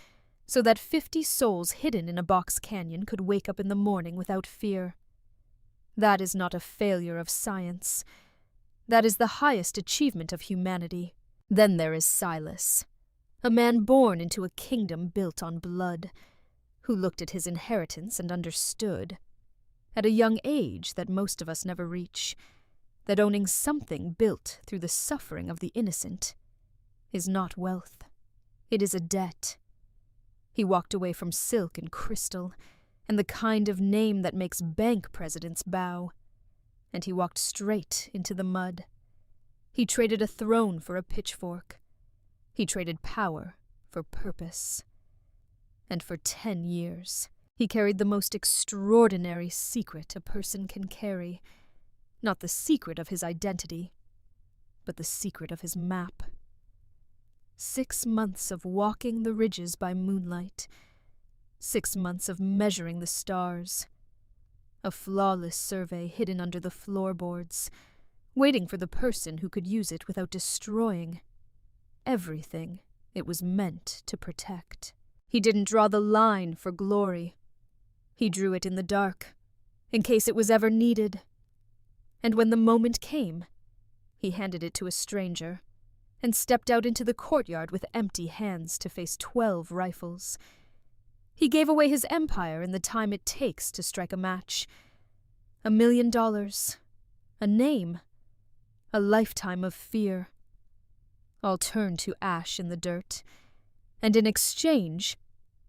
so that 50 souls hidden in a box canyon could wake up in the morning without fear. That is not a failure of science. That is the highest achievement of humanity. Then there is Silas, a man born into a kingdom built on blood, who looked at his inheritance and understood, at a young age that most of us never reach, that owning something built through the suffering of the innocent is not wealth. It is a debt. He walked away from silk and crystal, and the kind of name that makes bank presidents bow. And he walked straight into the mud. He traded a throne for a pitchfork. He traded power for purpose. And for 10 years, he carried the most extraordinary secret a person can carry. Not the secret of his identity, but the secret of his map. 6 months of walking the ridges by moonlight, 6 months of measuring the stars. A flawless survey hidden under the floorboards, waiting for the person who could use it without destroying everything it was meant to protect. He didn't draw the line for glory. He drew it in the dark, in case it was ever needed. And when the moment came, he handed it to a stranger and stepped out into the courtyard with empty hands to face 12 rifles. He gave away his empire in the time it takes to strike a match. $1 million, a name, a lifetime of fear. All turned to ash in the dirt, and in exchange,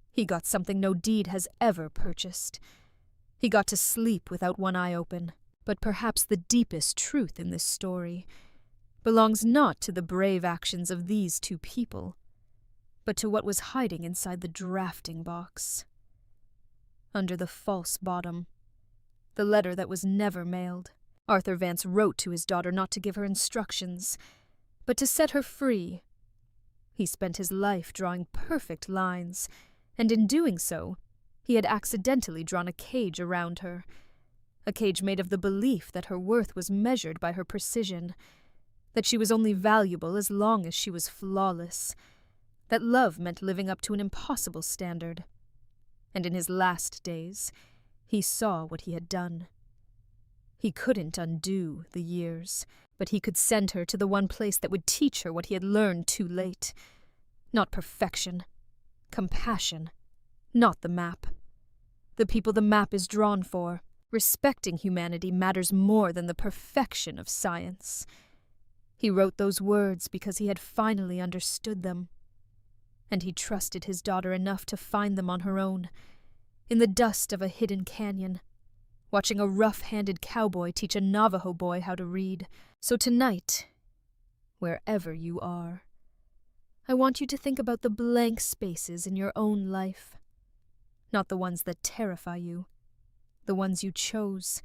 he got something no deed has ever purchased. He got to sleep without one eye open. But perhaps the deepest truth in this story belongs not to the brave actions of these 2 people, but to what was hiding inside the drafting box. Under the false bottom, the letter that was never mailed, Arthur Vance wrote to his daughter not to give her instructions, but to set her free. He spent his life drawing perfect lines, and in doing so, he had accidentally drawn a cage around her, a cage made of the belief that her worth was measured by her precision, that she was only valuable as long as she was flawless, that love meant living up to an impossible standard. And in his last days, he saw what he had done. He couldn't undo the years, but he could send her to the one place that would teach her what he had learned too late. Not perfection, compassion, not the map. The people the map is drawn for. Respecting humanity matters more than the perfection of science. He wrote those words because he had finally understood them. And he trusted his daughter enough to find them on her own, in the dust of a hidden canyon, watching a rough-handed cowboy teach a Navajo boy how to read. So tonight, wherever you are, I want you to think about the blank spaces in your own life, not the ones that terrify you, the ones you chose,